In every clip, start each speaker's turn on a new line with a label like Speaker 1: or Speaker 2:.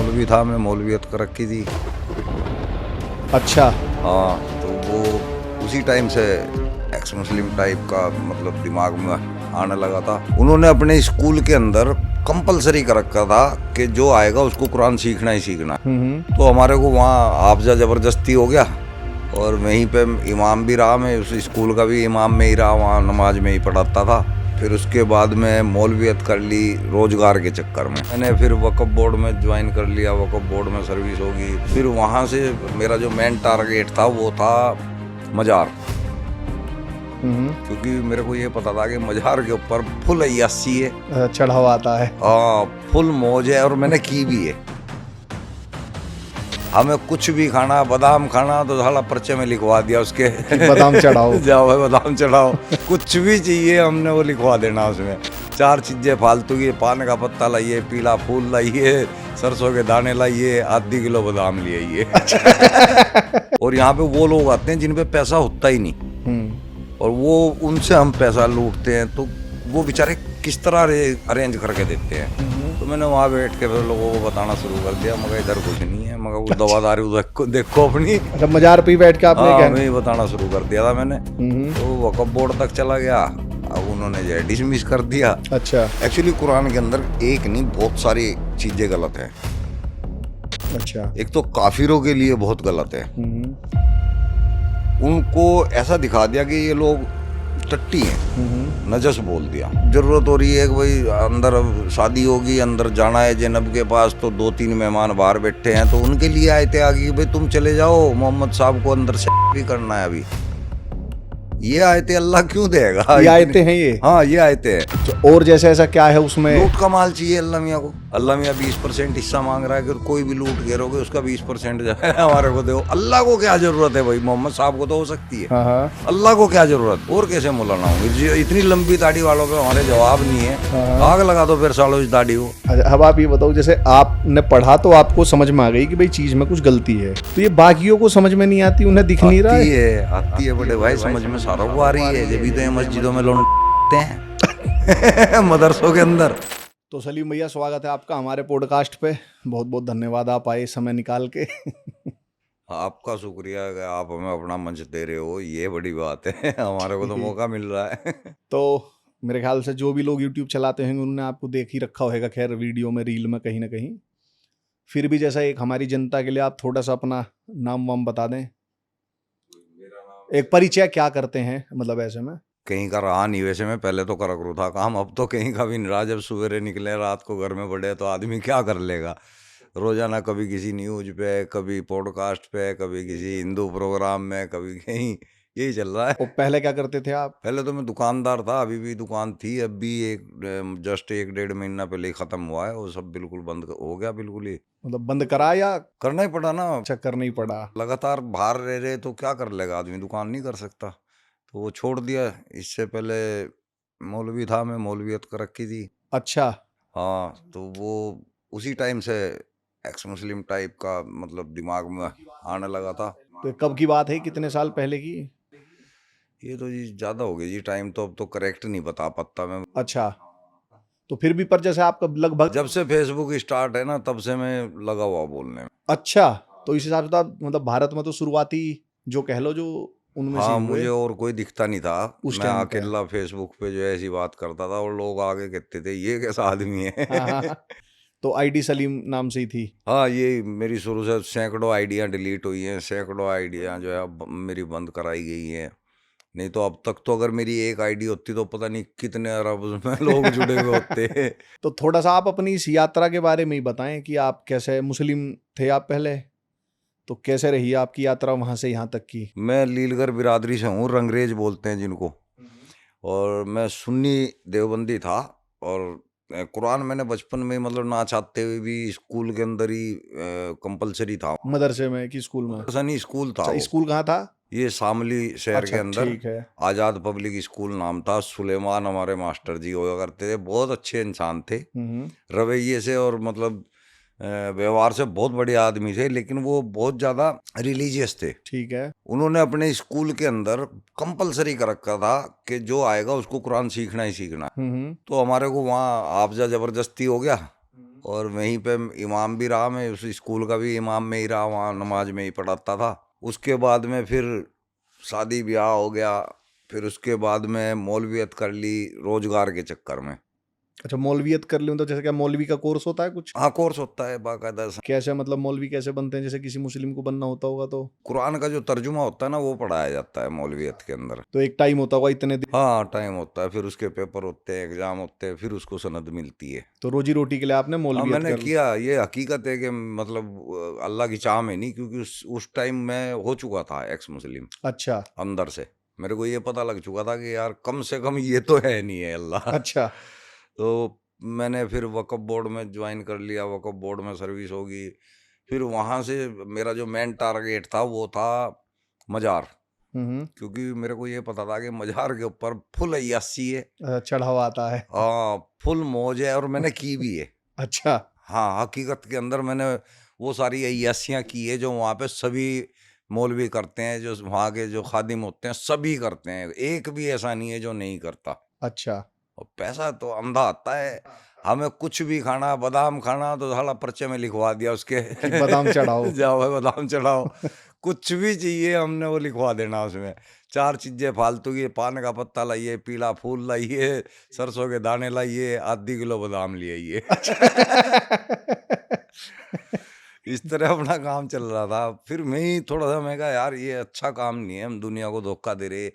Speaker 1: मौलवी था, मैं मौलवियत कर रखी थी।
Speaker 2: अच्छा।
Speaker 1: हाँ, तो वो उसी टाइम से एक्स मुस्लिम टाइप का मतलब दिमाग में आने लगा था। उन्होंने अपने स्कूल के अंदर कंपलसरी कर रखा था कि जो आएगा उसको कुरान सीखना ही सीखना। तो हमारे को वहाँ हाफजा ज़बरदस्ती हो गया और वहीं पे इमाम भी रहा, मैं उस स्कूल का भी इमाम में ही रहा, वहाँ नमाज में ही पढ़ाता था। फिर उसके बाद में मौलवियत कर ली रोजगार के चक्कर में। मैंने फिर वक्फ बोर्ड में ज्वाइन कर लिया, वक्फ बोर्ड में सर्विस होगी। फिर वहाँ से मेरा जो मेन टारगेट था वो था मजार, क्योंकि मेरे को ये पता था कि मजार के ऊपर फुल अय्यासी है,
Speaker 2: चढ़ावा आता है।
Speaker 1: हाँ फुल मौज है, और मैंने की भी है। हमें कुछ भी खाना, बादाम खाना तो साला पर्चे में लिखवा दिया उसके
Speaker 2: बादाम चढ़ाओ।
Speaker 1: जाओ भाई बादाम चढ़ाओ कुछ भी चाहिए हमने वो लिखवा देना उसमें। 4 चीजें फालतू की, पान का पत्ता लाइए, पीला फूल लाइए, सरसों के दाने लाइए, आधी किलो बादाम ले आइए और यहाँ पे वो लोग आते हैं जिन पे पैसा होता ही नहीं, और वो उनसे हम पैसा लूटते हैं, तो वो बेचारे किस तरह अरेंज करके देते हैं। तो मैंने वहाँ बैठ के फिर लोगों को बताना शुरू कर दिया, मगर इधर कुछ नहीं है, मगर वो दवादारी उधर देखो अपनी।
Speaker 2: अच्छा, मजार पे ही बैठ के आपने
Speaker 1: हाँ, मैं बताना शुरू कर दिया था मैंने। तो वक्फ बोर्ड तक चला गया, अब उन्होंने जो है डिसमिस कर दिया।
Speaker 2: अच्छा।
Speaker 1: एक्चुअली कुरान के अंदर एक नहीं बहुत सारी चीजें गलत है।
Speaker 2: अच्छा।
Speaker 1: एक तो काफिरों के लिए बहुत गलत है, उनको ऐसा दिखा दिया कि ये लोग टट्टी हैं, नजस बोल दिया। जरूरत हो रही है कि भाई अंदर शादी होगी, अंदर जाना है जैनब के पास, तो 2-3 मेहमान बाहर बैठे हैं, तो उनके लिए आयते आ गई भाई तुम चले जाओ, मोहम्मद साहब को अंदर से भी करना है अभी। ये आयते अल्लाह क्यों देगा?
Speaker 2: ये आयते हैं ये?
Speaker 1: हाँ ये आयते हैं।
Speaker 2: तो और जैसे ऐसा क्या है उसमें?
Speaker 1: लूट का माल चाहिए अल्लाह मियाँ को। अल्लाह मियाँ 20% हिस्सा मांग रहा है कि कोई भी लूट घेरोगे उसका 20% जो है हमारे को दो। अल्लाह को क्या जरूरत है भाई? मोहम्मद साहब को तो हो सकती है, अल्लाह को क्या जरूरत? और कैसे मौलाना होंगे? इतनी लंबी दाढ़ी वालों पे हमारे जवाब नहीं है। आग लगा दो फिर सालों इस दाढ़ी को।
Speaker 2: अब आप ये बताओ, जैसे आपने पढ़ा तो आपको समझ में आ गई कि भाई चीज में कुछ गलती है, तो ये बाकियों को समझ में नहीं आती, उन्हें दिख नहीं रहा है?
Speaker 1: आती है बड़े भाई, समझ में सारों को आ रही है, जब भी तो ये मस्जिदों में लौटते हैं मदरसों के अंदर।
Speaker 2: तो सलीम भैया, स्वागत है आपका हमारे पॉडकास्ट पे। बहुत बहुत धन्यवाद, आप आए समय निकाल के
Speaker 1: आपका शुक्रिया कि आप हमें अपना मंच दे रहे हो, ये बड़ी बात है हमारे को तो मौका मिल रहा है
Speaker 2: तो मेरे ख्याल से जो भी लोग YouTube चलाते हैं उन्होंने आपको देख ही रखा होगा, खैर वीडियो में, रील में, कहीं ना कहीं। फिर भी जैसा एक हमारी जनता के लिए आप थोड़ा सा अपना नाम वाम बता दें, एक परिचय क्या करते हैं, मतलब ऐसे में।
Speaker 1: कहीं का रहा नहीं वैसे, मैं पहले तो करा करूँ था काम, अब तो कहीं का भी नहीं रहा। जब सवेरे निकले रात को घर में पड़े तो आदमी क्या कर लेगा? रोजाना कभी किसी न्यूज पे, कभी पॉडकास्ट पे, कभी किसी हिंदू प्रोग्राम में, कभी कहीं, यही चल रहा है।
Speaker 2: तो पहले क्या करते थे आप?
Speaker 1: पहले तो मैं दुकानदार था, अभी भी दुकान थी, अब भी जस्ट 1-1.5 महीना पहले ही खत्म हुआ है, वो सब बिल्कुल बंद हो गया, बिल्कुल ही।
Speaker 2: मतलब बंद करा या?
Speaker 1: करना ही पड़ा ना,
Speaker 2: चक्कर नहीं पड़ा।
Speaker 1: लगातार बाहर रह रहे तो क्या कर लेगा आदमी, दुकान नहीं कर सकता, तो वो छोड़ दिया। इससे पहले मौलवी था, मैं मौलवियत कर रखी थी।
Speaker 2: अच्छा।
Speaker 1: हाँ, तो वो उसी टाइम से एक्स मुस्लिम टाइप का मतलब दिमाग में आने लगा था।
Speaker 2: तो कब की बात है, कितने साल पहले की?
Speaker 1: ये तो जी ज़्यादा हो गया जी टाइम, तो अब तो करेक्ट नहीं बता पाता मैं।
Speaker 2: अच्छा, तो फिर भी पर जैसे आपका लगभग
Speaker 1: जब से फेसबुक स्टार्ट है ना, तब से मैं लगा हुआ बोलने में।
Speaker 2: अच्छा, तो इस हिसाब से तो आप मतलब भारत में तो शुरुआती जो कह लो, जो उनमें से
Speaker 1: हाँ,
Speaker 2: हुए
Speaker 1: मुझे और कोई दिखता नहीं था,
Speaker 2: उस
Speaker 1: मैं
Speaker 2: टाइम पे।
Speaker 1: अकेला फेसबुक पे जो है ऐसी बात करता था, और लोग आगे कहते थे ये कैसा आदमी है
Speaker 2: हाँ। तो आईडी सलीम नाम से ही थी?
Speaker 1: हाँ, ये मेरी शुरू से सैकड़ों आइडियाँ डिलीट हुई हैं, सैकड़ों आइडियाँ जो है अब मेरी बंद कराई गई हैं। नहीं तो अब तक तो अगर मेरी एक आईडी होती तो पता नहीं कितने अरब उसमें लोग जुड़े हुए होते
Speaker 2: तो थोड़ा सा आप अपनी इस यात्रा के बारे में ही बताएं कि आप कैसे, मुस्लिम थे आप पहले, तो कैसे रही आपकी यात्रा वहां से यहाँ तक की?
Speaker 1: मैं लीलगर बिरादरी से हूँ, रंगरेज बोलते हैं जिनको, और मैं सुन्नी देवबंदी था। और कुरान मैंने बचपन में मतलब ना चाहते हुए भी स्कूल के अंदर ही कंपलसरी था।
Speaker 2: मदरसे में कि स्कूल में?
Speaker 1: ऐसा नहीं, स्कूल था वो।
Speaker 2: स्कूल कहाँ था?
Speaker 1: ये शामली शहर
Speaker 2: अच्छा,
Speaker 1: के अंदर
Speaker 2: ठीक है।
Speaker 1: आज़ाद पब्लिक स्कूल नाम था। सुलेमान हमारे मास्टर जी हुआ करते थे, बहुत अच्छे इंसान थे रवैये से, और मतलब व्यवहार से बहुत बड़े आदमी थे, लेकिन वो बहुत ज़्यादा रिलीजियस थे।
Speaker 2: ठीक है।
Speaker 1: उन्होंने अपने स्कूल के अंदर कंपलसरी कर रखा था कि जो आएगा उसको कुरान सीखना ही सीखना। तो हमारे को वहाँ हाफजा ज़बरदस्ती हो गया, और वहीं पे इमाम भी रहा, मैं उस स्कूल का भी इमाम में ही रहा, वहाँ नमाज में ही पढ़ाता था। उसके बाद में फिर शादी ब्याह हो गया, फिर उसके बाद में मौलवियत कर ली रोजगार के चक्कर में।
Speaker 2: अच्छा, मौलवियत कर लूँ तो जैसे क्या मौलवी का कोर्स होता है कुछ?
Speaker 1: हाँ, कोर्स होता है बाकायदा।
Speaker 2: कैसे मतलब मौलवी कैसे बनते हैं? जैसे किसी मुस्लिम को बनना होता होगा तो
Speaker 1: कुरान का जो तर्जुमा होता है ना, वो पढ़ाया जाता है मौलवियत के अंदर।
Speaker 2: तो एक टाइम होता होगा इतने दिन,
Speaker 1: हाँ, टाइम होता है, फिर उसके पेपर होते हैं, एग्जाम होते हैं, फिर उसको सनद मिलती है।
Speaker 2: तो रोजी रोटी के लिए आपने
Speaker 1: हाँ,
Speaker 2: मौलवियत
Speaker 1: मैंने
Speaker 2: कर ली।
Speaker 1: किया। ये हकीकत है कि मतलब अल्लाह की चाह में नहीं, क्योंकि उस टाइम मैं हो चुका था एक्स मुस्लिम
Speaker 2: अच्छा
Speaker 1: अंदर से। मेरे को ये पता लग चुका था कि यार कम से कम ये तो है नहीं है अल्लाह।
Speaker 2: अच्छा।
Speaker 1: तो मैंने फिर वक्फ बोर्ड में ज्वाइन कर लिया, वक्फ बोर्ड में सर्विस होगी। फिर वहाँ से मेरा जो मेन टारगेट था वो था मजार, क्योंकि मेरे को ये पता था कि मजार के ऊपर फुल अय्यासी है,
Speaker 2: चढ़ावा आता है।
Speaker 1: हाँ फुल मौज है, और मैंने की भी है।
Speaker 2: अच्छा।
Speaker 1: हाँ, हकीकत के अंदर मैंने वो सारी अय्यासियाँ की है जो वहाँ पे सभी मौलवी करते हैं, जो वहाँ के जो खादिम होते हैं सभी करते हैं, एक भी ऐसा नहीं है जो नहीं करता।
Speaker 2: अच्छा।
Speaker 1: और पैसा तो अंधा आता है। हमें कुछ भी खाना, बादाम खाना तो साला पर्चे में लिखवा दिया उसके
Speaker 2: कि बादाम चढ़ाओ।
Speaker 1: जाओ भाई बादाम चढ़ाओ। कुछ भी चाहिए हमने वो लिखवा देना उसमें। 4 चीजें फालतू की, पान का पत्ता लाइए, पीला फूल लाइए, सरसों के दाने लाइए, आधी किलो बादाम ले आइए। इस तरह अपना काम चल रहा था। फिर मैं ही थोड़ा सा, मैं कहा यार ये अच्छा काम नहीं है, हम दुनिया को धोखा दे रहे।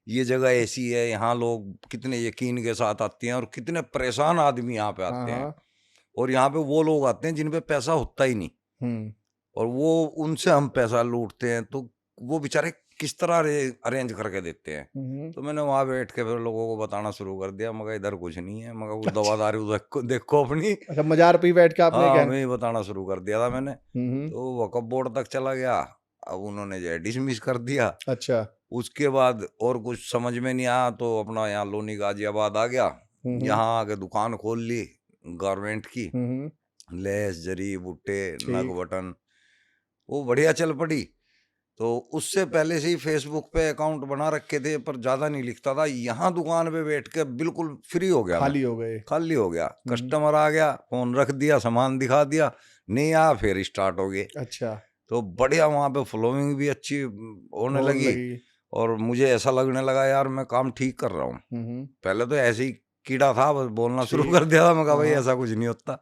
Speaker 1: ये जगह ऐसी है, यहाँ लोग कितने यकीन के साथ आते हैं, और कितने परेशान आदमी यहाँ पे
Speaker 2: हाँ
Speaker 1: आते हैं।
Speaker 2: हाँ।
Speaker 1: और यहाँ पे वो लोग आते हैं जिन पे पैसा होता ही नहीं,
Speaker 2: हम्म।
Speaker 1: और वो उनसे हम पैसा लूटते हैं, तो वो बेचारे किस तरह अरेंज करके देते हैं। तो मैंने वहाँ बैठ के फिर लोगों को बताना शुरू कर दिया, मगर इधर कुछ नहीं है, मगर कुछ दवा दारू देखो अपनी।
Speaker 2: अच्छा, मजार पे ही बैठ के आपने
Speaker 1: हाँ,
Speaker 2: क्या?
Speaker 1: मैं ही बताना शुरू कर दिया था मैंने। तो वक्फ बोर्ड तक चला गया, अब उन्होंने जो है डिसमिस कर दिया।
Speaker 2: अच्छा।
Speaker 1: उसके बाद और कुछ समझ में नहीं आया, तो अपना यहाँ लोनी गाजियाबाद आ गया। यहाँ आके दुकान खोल ली गारमेंट की, लेस जरी बूटे नग बटन, वो बढ़िया चल पड़ी। तो उससे पहले से ही फेसबुक पे अकाउंट बना रखे थे, पर ज्यादा नहीं लिखता था। यहाँ दुकान पे बैठ के बिल्कुल फ्री हो गया,
Speaker 2: खाली हो गए।
Speaker 1: खाली हो गया। कस्टमर आ गया, फोन रख दिया, सामान दिखा दिया, नहीं आया फिर स्टार्ट हो गए।
Speaker 2: अच्छा।
Speaker 1: तो बढ़िया, वहाँ पे फॉलोइंग भी अच्छी होने लगी। और मुझे ऐसा लगने लगा यार मैं काम ठीक कर रहा हूँ। पहले तो ऐसे ही कीड़ा था, बस बोलना शुरू कर दिया था, मैं कहा भाई ऐसा कुछ नहीं होता।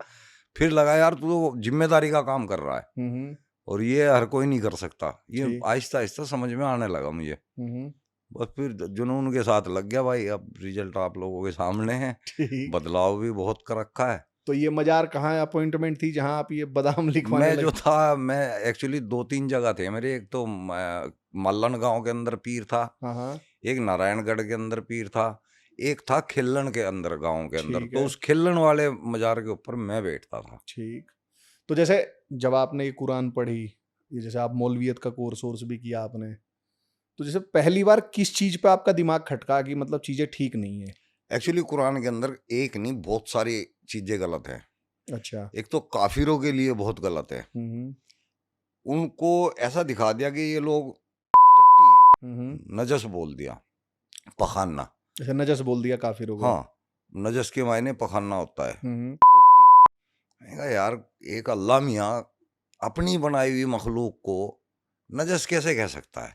Speaker 1: फिर लगा यार तू तो जिम्मेदारी का काम कर रहा है, और ये हर कोई नहीं कर सकता। ये आहिस्ता आहिस्ता समझ में आने लगा मुझे। बस फिर जुनून के साथ लग गया भाई। अब रिजल्ट आप लोगों के सामने है, बदलाव भी बहुत कर रखा है।
Speaker 2: तो ये मजार कहाँ अपॉइंटमेंट थी जहाँ आप ये बादाम लिखवाने
Speaker 1: मैं जो था, मैं एक्चुअली 2-3 जगह थे मेरे। एक तो मल्लन गांव के अंदर पीर था, एक नारायणगढ़ के अंदर पीर था, एक था खिल्लन के अंदर गांव के अंदर। तो उस खिल्लन वाले मजार के ऊपर मैं बैठता था।
Speaker 2: ठीक। तो जैसे जब आपने ये कुरान पढ़ी, ये जैसे आप मौलवियत का कोर्स भी किया आपने, तो जैसे पहली बार किस चीज पे आपका दिमाग खटका कि मतलब चीजें ठीक नहीं है?
Speaker 1: एक्चुअली कुरान के अंदर एक नहीं, बहुत सारी चीजें गलत है।
Speaker 2: अच्छा।
Speaker 1: एक तो काफिरों के लिए बहुत गलत है। उनको ऐसा दिखा दिया कि ये लोग टट्टी हैं, नजस बोल दिया, पखाना।
Speaker 2: अच्छा, नजस बोल दिया काफिरों को।
Speaker 1: हाँ, नजस के मायने पखाना होता है। मैंने कहा यार एक अल्लाह मियाँ अपनी बनाई हुई मखलूक को नजस कैसे कह सकता है?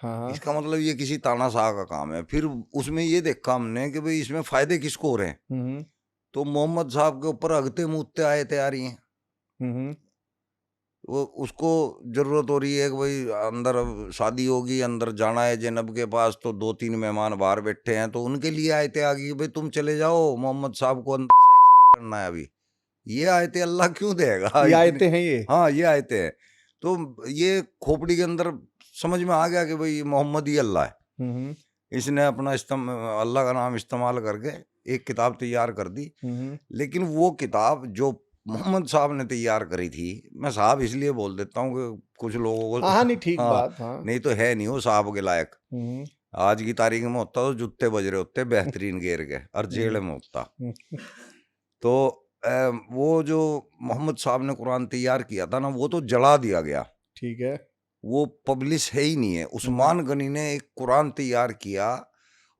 Speaker 2: हाँ।
Speaker 1: इसका मतलब ये किसी तानाशाह का काम है। फिर उसमें ये देखा हमने कि भाई इसमें फायदे किसको हो रहे हैं। तो मोहम्मद साहब के ऊपर अगते मुद्दे आए तैयारी हैं। वो उसको जरूरत हो रही है कि भाई अंदर शादी होगी, अंदर जाना है जैनब के पास, तो 2-3 मेहमान बाहर बैठे हैं, तो उनके लिए आयते आ गई भाई तुम चले जाओ, मोहम्मद साहब को अंदर सेक्स भी करना है अभी। ये आयते अल्लाह क्यों देगा?
Speaker 2: ये आयते हैं ये?
Speaker 1: हाँ, ये आयते हैं। तो ये खोपड़ी के अंदर समझ में आ गया कि भाई मोहम्मद ही अल्लाह है। इसने अपना अल्लाह का नाम इस्तेमाल करके एक किताब तैयार कर दी। लेकिन वो किताब जो मोहम्मद साहब ने तैयार करी थी, मैं साहब इसलिए बोल देता हूँ कि कुछ लोगों को
Speaker 2: हाँ नहीं ठीक बात। हाँ,
Speaker 1: नहीं तो है नहीं वो साहब के लायक। आज की तारीख में होता तो जूते बज रहे होते बेहतरीन गेर के, और जेल में होता। तो वो जो मोहम्मद साहब ने कुरान तैयार किया था ना, वो तो जला दिया गया।
Speaker 2: ठीक है।
Speaker 1: वो पब्लिश है ही नहीं है। उस्मान गनी ने एक कुरान तैयार किया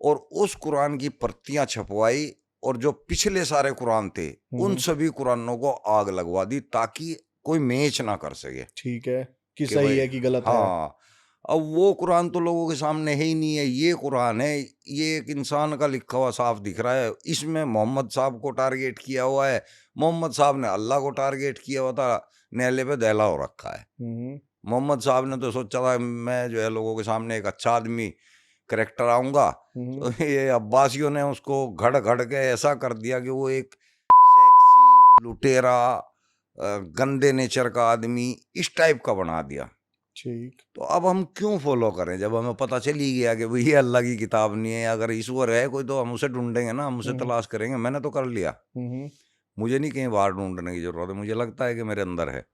Speaker 1: और उस कुरान की प्रतियां छपवाई और जो पिछले सारे कुरान थे उन सभी कुरानों को आग लगवा दी ताकि कोई मैच ना कर सके
Speaker 2: ठीक है कि
Speaker 1: कि
Speaker 2: सही
Speaker 1: भाई
Speaker 2: है कि गलत है।
Speaker 1: हाँ। अब वो कुरान तो लोगों के सामने है ही नहीं है, ये कुरान है, ये एक इंसान का लिखा हुआ साफ दिख रहा है, इसमें मोहम्मद साहब को टारगेट किया हुआ है, मोहम्मद साहब ने अल्लाह को टारगेट किया हुआ था, नेले पे दहला हो रखा है। मोहम्मद साहब ने तो सोचा था मैं जो है लोगों के सामने एक अच्छा आदमी करेक्टर आऊंगा, तो ये अब्बासियों ने उसको घड़ घड़ के ऐसा कर दिया कि वो एक सेक्सी लुटेरा गंदे नेचर का आदमी इस टाइप का बना दिया।
Speaker 2: ठीक।
Speaker 1: तो अब हम क्यों फॉलो करें जब हमें पता चल ही गया कि भाई ये अल्लाह की किताब नहीं है, अगर ईश्वर है कोई तो हम उसे ढूंढेंगे ना, हम उसे तलाश करेंगे। मैंने तो कर लिया, मुझे नहीं कहीं बाहर ढूंढने की जरूरत है, मुझे लगता है कि मेरे अंदर है।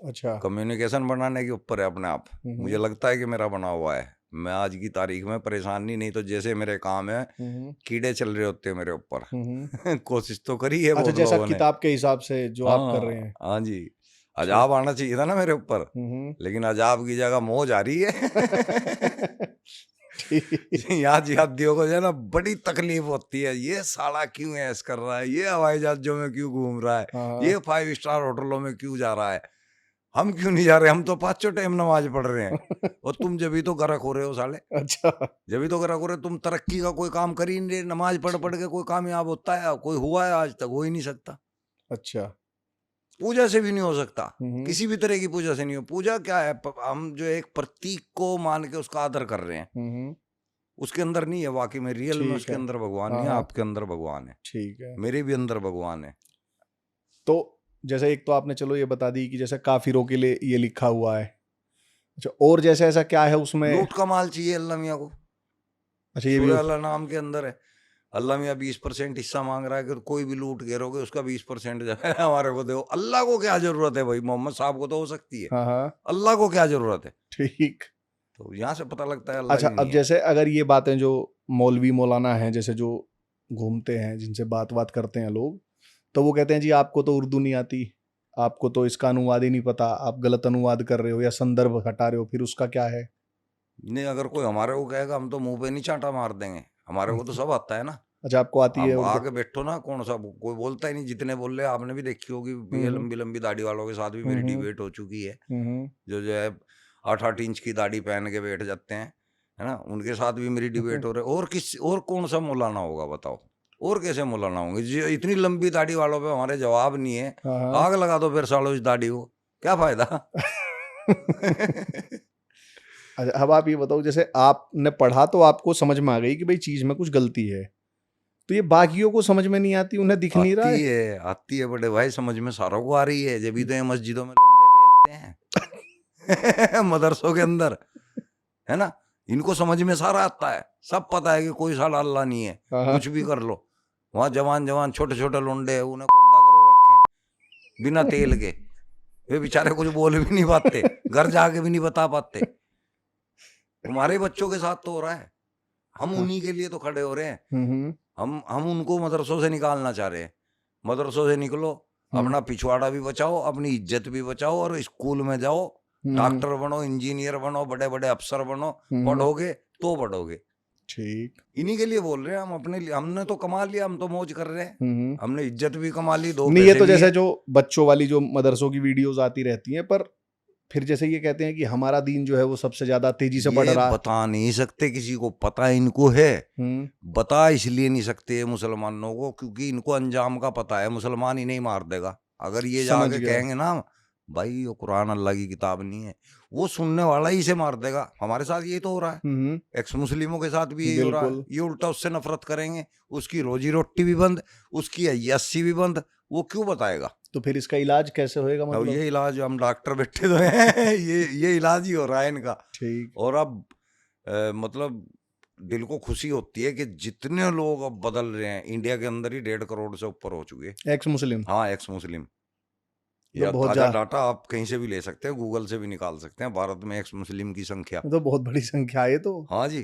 Speaker 2: अच्छा।
Speaker 1: कम्युनिकेशन बनाने के ऊपर है अपने आप, मुझे लगता है कि मेरा बना हुआ है। मैं आज की तारीख में परेशानी नहीं तो जैसे मेरे काम है कीड़े चल रहे होते हैं मेरे ऊपर कोशिश तो करी है
Speaker 2: अच्छा,
Speaker 1: बहुत
Speaker 2: जैसा
Speaker 1: लोगों ने।
Speaker 2: किताब के हिसाब से जो आप कर रहे हैं।
Speaker 1: हाँ जी, अजाब आना चाहिए था ना मेरे ऊपर, लेकिन अजाब की जगह मौज आ रही है। यहाँ जिहादियों को जो है ना बड़ी तकलीफ होती है, ये साला क्यों ऐश कर रहा है, ये हवाई जहाजों में क्यों घूम रहा है, ये 5 स्टार होटलों में क्यों जा रहा है, हम क्यों नहीं जा रहे, हम तो 5 टाइम नमाज पढ़ रहे हैं और तुम जब भी तो गर्क हो रहे हो साले।
Speaker 2: अच्छा।
Speaker 1: जब भी तो गर्क हो रहे, तुम तरक्की का कोई काम कर ही नहीं रहे, नमाज पढ़ पढ़ के कोई कामयाब होता है, कोई हुआ है आज तक, हो ही नहीं सकता।
Speaker 2: अच्छा।
Speaker 1: पूजा से भी नहीं हो सकता, किसी भी तरह की पूजा से नहीं हो। पूजा क्या है, हम जो एक प्रतीक को मान के उसका आदर कर रहे हैं, उसके अंदर नहीं है वाकई में रियल में उसके अंदर भगवान नहीं है, आपके अंदर भगवान है,
Speaker 2: ठीक है,
Speaker 1: मेरे भी अंदर भगवान है।
Speaker 2: तो जैसे एक तो आपने चलो ये बता दी कि जैसे काफिरों के लिए ये लिखा हुआ है। अच्छा, और जैसे ऐसा क्या है उसमें?
Speaker 1: लूट का माल चाहिए अल्लाह मियाँ को।
Speaker 2: अच्छा, ये भी
Speaker 1: सूरह अल्लाह नाम के अंदर है, अल्लाह मियाँ 20% हिस्सा मांग रहा है कि कोई भी लूट घेरोगे उसका 20% जो है हमारे को दो। अल्लाह को क्या जरूरत है भाई, मोहम्मद साहब को तो हो सकती है,
Speaker 2: हाँ,
Speaker 1: अल्लाह को क्या जरूरत है।
Speaker 2: ठीक।
Speaker 1: तो यहाँ से पता लगता है अल्लाह
Speaker 2: अच्छा,
Speaker 1: की
Speaker 2: अब
Speaker 1: नहीं है।
Speaker 2: जैसे अगर ये बातें जो मौलवी मौलाना हैं, जैसे जो घूमते हैं जिनसे बात करते हैं लोग, तो वो कहते हैं जी आपको तो उर्दू नहीं आती, आपको तो इसका अनुवाद ही नहीं पता, आप गलत अनुवाद कर रहे हो या संदर्भ हटा रहे हो, फिर उसका क्या है?
Speaker 1: नहीं, अगर कोई हमारे को कहेगा हम तो मुंह पे नहीं चांटा मार देंगे, हमारे को तो सब आता है ना।
Speaker 2: अच्छा, आपको आती है
Speaker 1: अब
Speaker 2: उर्दू?
Speaker 1: आके बैठो ना, कौन सा कोई बोलता ही नहीं, जितने बोल रहे आपने भी देखी होगी, ये लंबी लंबी दाढ़ी वालों के साथ भी मेरी डिबेट हो चुकी है, जो है 8-8 इंच की दाढ़ी पहन के बैठ जाते हैं, है ना, उनके साथ भी मेरी डिबेट हो रही है। और किस और कौन सा मौलाना होगा बताओ, और कैसे मौलाना होंगे जो इतनी लंबी दाढ़ी वालों पे हमारे जवाब नहीं है। आग लगा दो फिर सालों इस दाढ़ी को, क्या फायदा।
Speaker 2: अच्छा, अब आप ये बताओ, जैसे आपने पढ़ा तो आपको समझ में आ गई कि भाई चीज में कुछ गलती है, तो ये बाकियों को समझ में नहीं आती, उन्हें दिख नहीं रहा है?
Speaker 1: आती है बड़े भाई, समझ में सारों को आ रही है, जब भी तो ये मस्जिदों में लौंडे पेलते हैं मदरसों के अंदर, है ना, इनको समझ में सारा आता है, सब पता है कि कोई साला अल्लाह नहीं है, कुछ भी कर लो। वहाँ जवान जवान छोटे छोटे लौंडे हैं, उन्हें कोड्डा करो रखे हैं बिना तेल के, वे बेचारे कुछ बोल भी नहीं पाते, घर जाके भी नहीं बता पाते। हमारे बच्चों के साथ तो हो रहा है, हम उन्हीं के लिए तो खड़े हो रहे हैं। हम उनको मदरसों से निकालना चाह रहे हैं। मदरसों से निकलो, अपना पिछवाड़ा भी बचाओ, अपनी इज्जत भी बचाओ, और स्कूल में जाओ, डॉक्टर बनो, इंजीनियर बनो, बड़े बड़े अफसर बनो, पढ़ोगे तो बढ़ोगे।
Speaker 2: ठीक,
Speaker 1: इन्हीं के लिए बोल रहे हैं हम, अपने लिए हमने तो कमा लिया, हम तो मौज कर रहे हैं, हमने इज्जत भी कमा ली, दो
Speaker 2: नहीं, ये
Speaker 1: पैसे
Speaker 2: तो
Speaker 1: भी
Speaker 2: जैसे
Speaker 1: है।
Speaker 2: जो बच्चों वाली जो मदरसों की वीडियोस आती रहती हैं, पर फिर जैसे ये कहते हैं कि हमारा दीन जो है वो सबसे ज्यादा तेजी से बढ़ रहा है।
Speaker 1: बता नहीं सकते, किसी को पता इनको है, बता इसलिए नहीं सकते मुसलमानों को क्योंकि इनको अंजाम का पता है, मुसलमान ही नहीं मार देगा। अगर ये जाके कहेंगे ना भाई ये कुरान अल्लाह की किताब नहीं है, वो सुनने वाला ही से मार देगा। हमारे साथ यही तो हो रहा है, एक्स मुस्लिमों के साथ भी यही हो रहा है। ये उल्टा उससे नफरत करेंगे, उसकी रोजी रोटी भी बंद, उसकी अय्यासी भी बंद, वो क्यों बताएगा?
Speaker 2: तो फिर इसका इलाज कैसे होएगा? मतलब
Speaker 1: ये इलाज, हम डॉक्टर बैठे तो हैं ये इलाज ही हो रहा है इनका।
Speaker 2: ठीक।
Speaker 1: और अब मतलब दिल को खुशी होती है कि जितने लोग अब बदल रहे हैं, इंडिया के अंदर ही 1.5 करोड़ से ऊपर हो चुके हैं
Speaker 2: एक्स मुस्लिम।
Speaker 1: हाँ, एक्स मुस्लिम।
Speaker 2: तो बहुत
Speaker 1: ताजा डाटा आप कहीं से भी ले सकते हैं, गूगल से भी निकाल सकते हैं, भारत में एक्स मुस्लिम की संख्या
Speaker 2: तो बहुत बड़ी संख्या है। तो
Speaker 1: हाँ जी,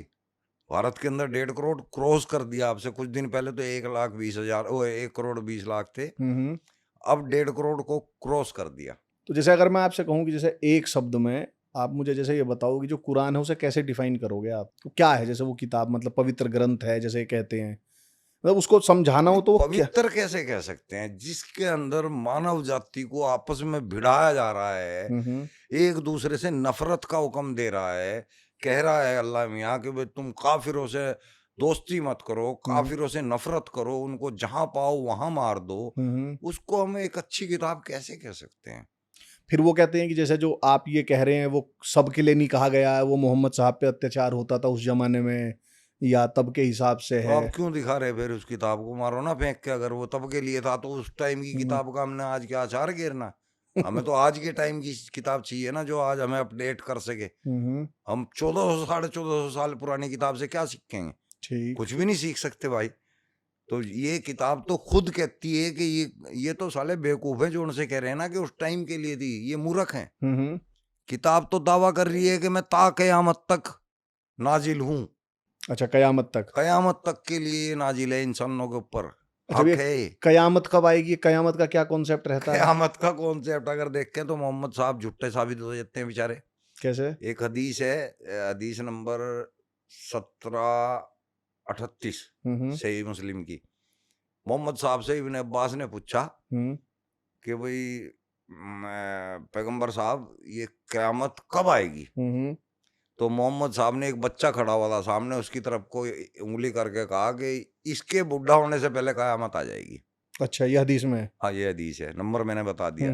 Speaker 1: भारत के अंदर 1.5 करोड़ क्रॉस कर दिया। आपसे कुछ दिन पहले तो 1,20,000 1 करोड़ 20 लाख थे, अब 1.5 करोड़ को क्रॉस कर दिया।
Speaker 2: तो जैसे अगर मैं आपसे कहूँ कि जैसे एक शब्द में आप मुझे जैसे ये बताओ कि जो कुरान है उसे कैसे डिफाइन करोगे आप? तो क्या है जैसे वो किताब, मतलब पवित्र ग्रंथ है जैसे कहते हैं, मतलब उसको समझाना हो तो वो क्या?
Speaker 1: पवित्र कैसे कह सकते हैं जिसके अंदर मानव जाति को आपस में भिड़ाया जा रहा है, एक दूसरे से नफरत का हुक्म दे रहा है, कह रहा है अल्लाह मियाँ कि भाई तुम काफिरों से दोस्ती मत करो, काफिरों से नफरत करो, उनको जहां पाओ वहां मार दो। उसको हम एक अच्छी किताब कैसे कह सकते हैं?
Speaker 2: फिर वो कहते हैं कि जैसे जो आप ये कह रहे हैं वो सबके लिए नहीं कहा गया है, वो मोहम्मद साहब पे अत्याचार होता था उस जमाने में या तब के हिसाब से
Speaker 1: तो
Speaker 2: है।
Speaker 1: आप क्यों दिखा रहे फिर उस किताब को? मारो ना फेंक के। अगर वो तब के लिए था तो उस टाइम की किताब का हमने आज क्या अचार घेरना? हमें तो आज के टाइम की किताब चाहिए ना, जो आज हमें अपडेट कर सके। हम 1400 1450 साल पुरानी किताब से क्या सीखेंगे?
Speaker 2: ठीक,
Speaker 1: कुछ भी नहीं सीख सकते भाई। तो ये किताब तो खुद कहती है कि ये तो साले बेवकूफ है जो उनसे कह रहे हैं ना कि उस टाइम के लिए थी। ये मूर्ख हैं। किताब तो दावा कर रही है कि मैं ता कयामत तक नाजिल हूँ।
Speaker 2: अच्छा, कयामत तक।
Speaker 1: कयामत तक के लिए नाजिल है इंसानों के ऊपर।
Speaker 2: अच्छा,
Speaker 1: हक
Speaker 2: ये
Speaker 1: है।
Speaker 2: कयामत कब आएगी? कयामत का क्या कॉन्सेप्ट रहता है?
Speaker 1: कयामत का कॉन्सेप्ट अगर देखें तो मोहम्मद साहब झूठे साबित हो जाते हैं बेचारे।
Speaker 2: कैसे?
Speaker 1: एक हदीस है, हदीस नंबर 1738 सही मुस्लिम की। मोहम्मद साहब से इब्न अब्बास ने पूछा कि भाई पैगंबर साहब ये कयामत कब आएगी? तो मोहम्मद साहब ने, एक बच्चा खड़ा हुआ था सामने, उसकी तरफ को उंगली करके कहा कि इसके बुढ़ा होने से पहले कयामत आ जाएगी।
Speaker 2: अच्छा, ये हदीस में है?
Speaker 1: हाँ, ये हदीस है, नंबर मैंने बता दिया।